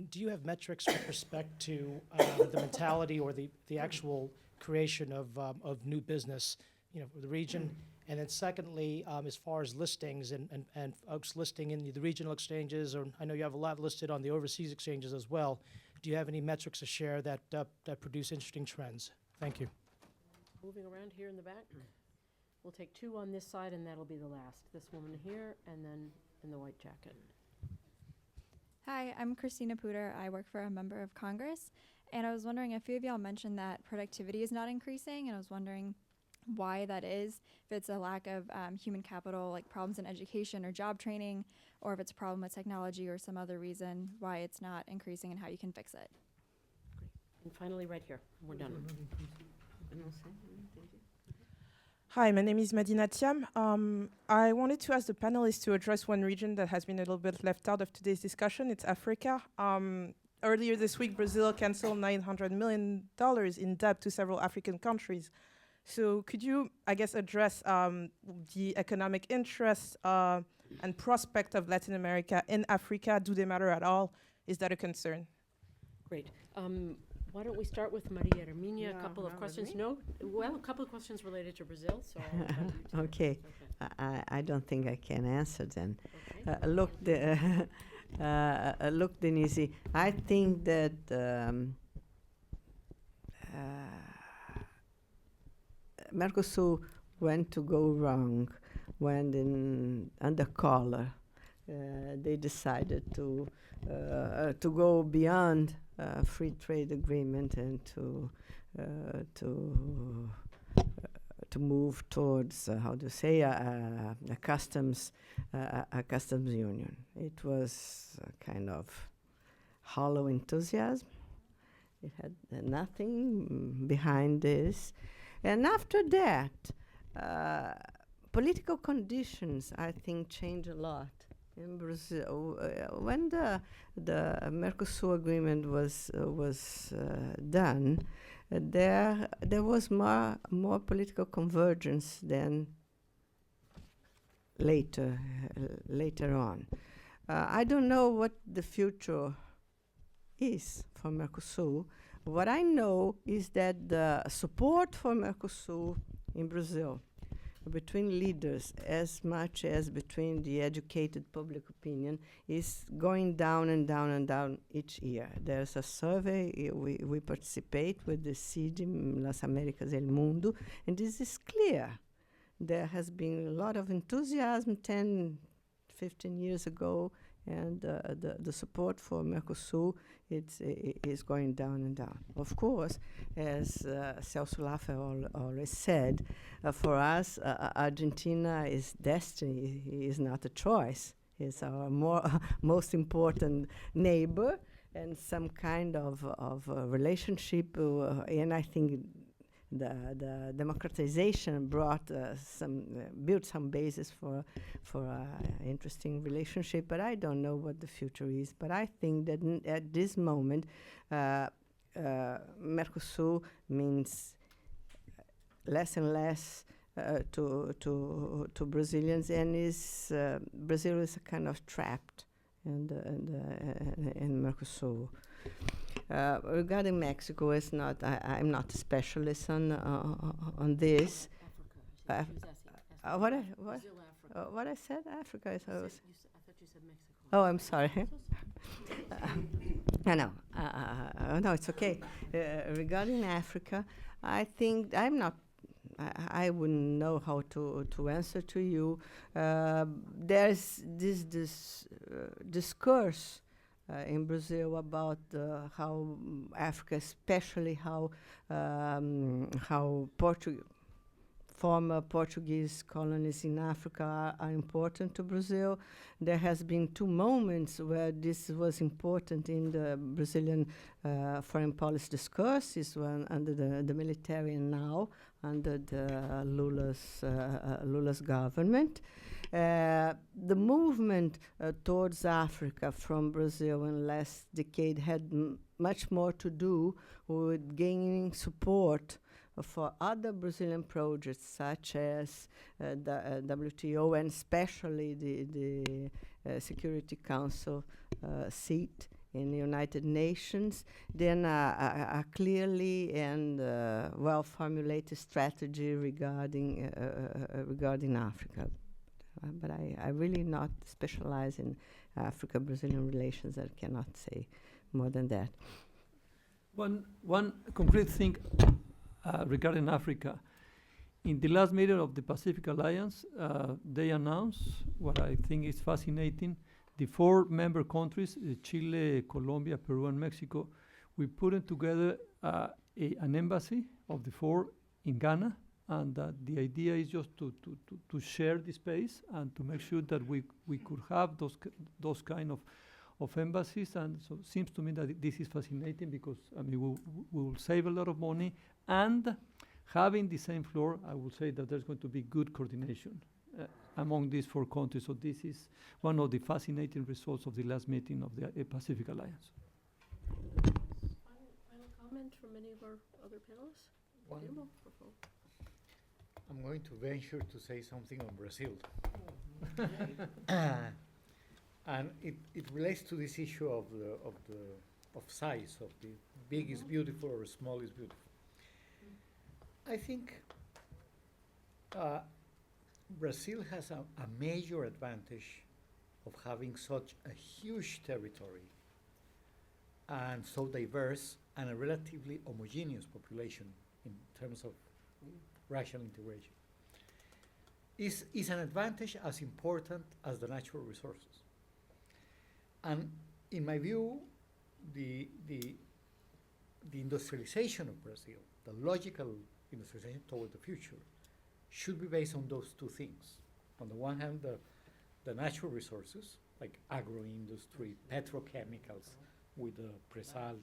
Do you have metrics with respect to the mentality or the actual creation of new business, for the region? And then secondly, as far as listings and folks listing in the regional exchanges, or I know you have a lot listed on the overseas exchanges as well, do you have any metrics to share that produce interesting trends? Thank you. Moving around here in the back. We'll take 2 on this side, and that'll be the last. This woman here, and then in the white jacket. Hi, I'm Christina Puder. I work for a member of Congress, and I was wondering, a few of y'all mentioned that productivity is not increasing, and I was wondering why that is, if it's a lack of human capital, like problems in education or job training, or if it's a problem with technology or some other reason why it's not increasing and how you can fix it. Great. And finally, right here, we're done. Hi, my name is Madina Thiam. I wanted to ask the panelists to address one region that has been a little bit left out of today's discussion. It's Africa. Earlier this week, Brazil canceled $900 million in debt to several African countries. So could you, I guess, address the economic interests and prospect of Latin America in Africa? Do they matter at all? Is that a concern? Great. Why don't we start with Maria Herminia? Yeah, a couple of with questions. me? No, well, a couple of questions related to Brazil. So I'll invite you to Okay. okay. I don't think I can answer them. Okay. Look, Denise, I think that Mercosur went to go wrong when under color they decided to go beyond free trade agreement and to move towards how to say a customs union. It was a kind of hollow enthusiasm. It had nothing behind this. And after that, political conditions, I think, changed a lot in Brazil. When the Mercosur agreement was done, there was more political convergence than later on. I don't know what the future is for Mercosur. What I know is that the support for Mercosur in Brazil, between leaders as much as between the educated public opinion, is going down and down and down each year. There's a survey, we participate with the CID, Las Américas El Mundo, and this is clear. There has been a lot of enthusiasm 10, 15 years ago, and the support for Mercosur is going down and down. Of course, as Celso Laffer already said, for us, Argentina is destiny, is not a choice. It's our most important neighbor and some kind of relationship, and I think the democratization brought built some basis for interesting relationship, but I don't know what the future is. But I think that at this moment, Mercosur means less and less to Brazilians, and Brazil is a kind of trapped in Mercosur. Regarding Mexico, it's not. I'm not a specialist on this. What I said? Africa. I thought you said Mexico. Oh, I'm sorry. No, no, it's okay. Regarding Africa, I think I'm not. I wouldn't know how to answer to you. There's this discourse in Brazil about how Africa, especially how former Portuguese colonies in Africa are important to Brazil. There has been 2 moments where this was important in the Brazilian foreign policy discourse. Is one under the military, and now under the Lula's government. The movement towards Africa from Brazil in the last decade had much more to do with gaining support for other Brazilian projects, such as the WTO and especially the Security Council seat in the United Nations, then a clearly and well-formulated strategy regarding Africa. But I really not specialize in Africa-Brazilian relations. I cannot say more than that. One concrete thing regarding Africa. In the last meeting of the Pacific Alliance, they announced what I think is fascinating. The 4 member countries, Chile, Colombia, Peru, and Mexico, we put together an embassy of the 4 in Ghana. And the idea is just to share the space and to make sure that we could have those kind of embassies. And so it seems to me that this is fascinating because we will save a lot of money, and having the same floor, I will say that there's going to be good coordination among these 4 countries. So this is one of the fascinating results of the last meeting of the Pacific Alliance. Final comment from any of our other panelists? I'm going to venture to say something on Brazil. And it relates to this issue of size, of the big is beautiful or small is beautiful. I think Brazil has a major advantage of having such a huge territory and so diverse and a relatively homogeneous population in terms of racial integration. Is an advantage as important as the natural resources. And in my view, the industrialization of Brazil, the logical industrialization toward the future, should be based on those two things. On the one hand, the natural resources, like agro-industry, petrochemicals with the pre-salt,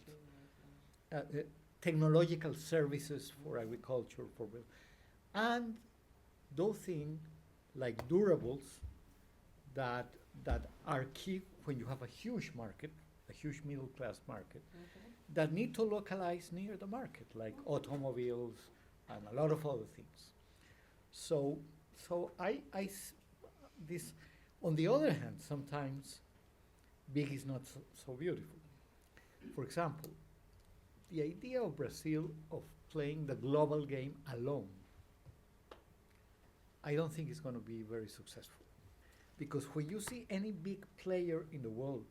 technological services for agriculture, and those things like durables that are key when you have a huge market, a huge middle class market, that need to localize near the market, like automobiles and a lot of other things. So this, on the other hand, sometimes big is not so beautiful. For example, the idea of Brazil of playing the global game alone, I don't think it's going to be very successful. Because when you see any big player in the world,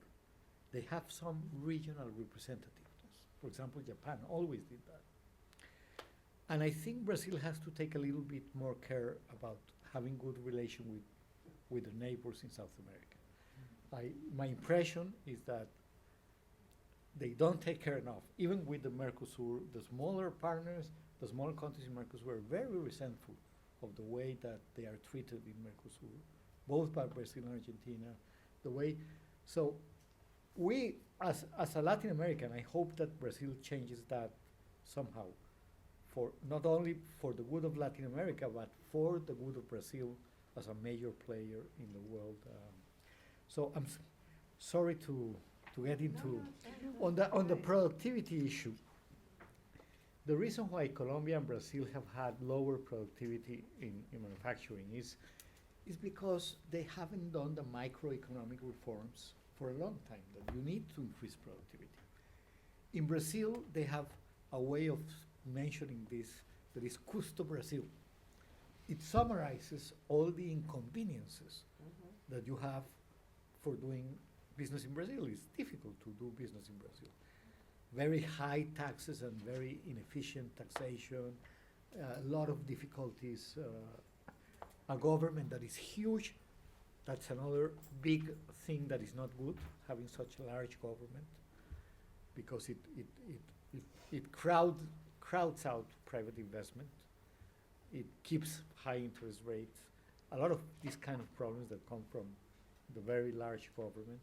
they have some regional representativeness. For example, Japan always did that. And I think Brazil has to take a little bit more care about having good relation with the neighbors in South America. My impression is that they don't take care enough. Even with the Mercosur, the smaller partners, the smaller countries in Mercosur were very resentful of the way that they are treated in Mercosur, both by Brazil and Argentina. So we, as a Latin American, I hope that Brazil changes that somehow, for not only for the good of Latin America, but for the good of Brazil as a major player in the world. So I'm sorry to get into on the productivity issue. The reason why Colombia and Brazil have had lower productivity in manufacturing is because they haven't done the microeconomic reforms for a long time that you need to increase productivity. In Brazil, they have a way of mentioning this that is Custo Brasil. It summarizes all the inconveniences that you have for doing business in Brazil. It's difficult to do business in Brazil. Very high taxes and very inefficient taxation, a lot of difficulties, a government that is huge. That's another big thing that is not good, having such a large government, because it crowds out private investment. It keeps high interest rates. A lot of these kind of problems that come from the very large government.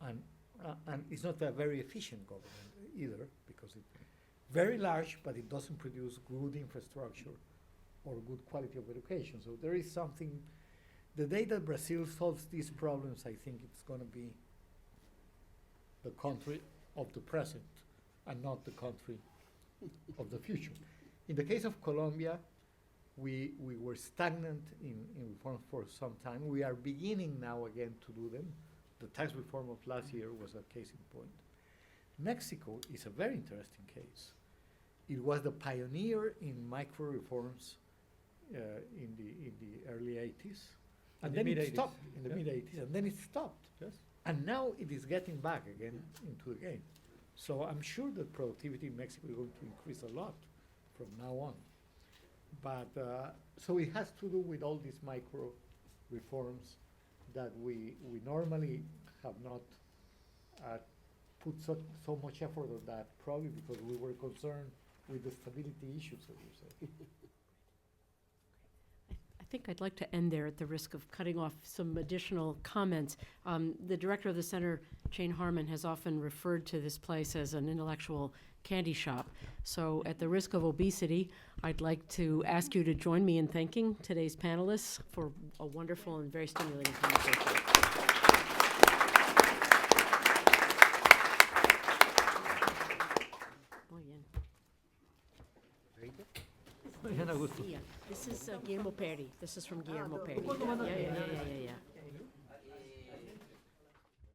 And it's not a very efficient government either, because it's very large, but it doesn't produce good infrastructure or good quality of education. So there is something, the day that Brazil solves these problems, I think it's going to be the country of the present and not the country of the future. In the case of Colombia, we were stagnant in reforms for some time. We are beginning now again to do them. The tax reform of last year was a case in point. Mexico is a very interesting case. It was the pioneer in micro reforms in the early 80s. And then it stopped in the mid 80s, and then it stopped. Yes. And now it is getting back again into the game. So I'm sure that productivity in Mexico is going to increase a lot from now on. But so it has to do with all these micro reforms that we normally have not put so much effort on that, probably because we were concerned with the stability issues, as you said. I think I'd like to end there at the risk of cutting off some additional comments. The director of the center, Jane Harmon, has often referred to this place as an intellectual candy shop. So at the risk of obesity, I'd like to ask you to join me in thanking today's panelists for a wonderful and very stimulating conversation. Muy bien. Bien a gusto. Yeah, this is Guillermo Peri. This is from Guillermo Peri. Yeah, yeah, yeah, yeah, yeah.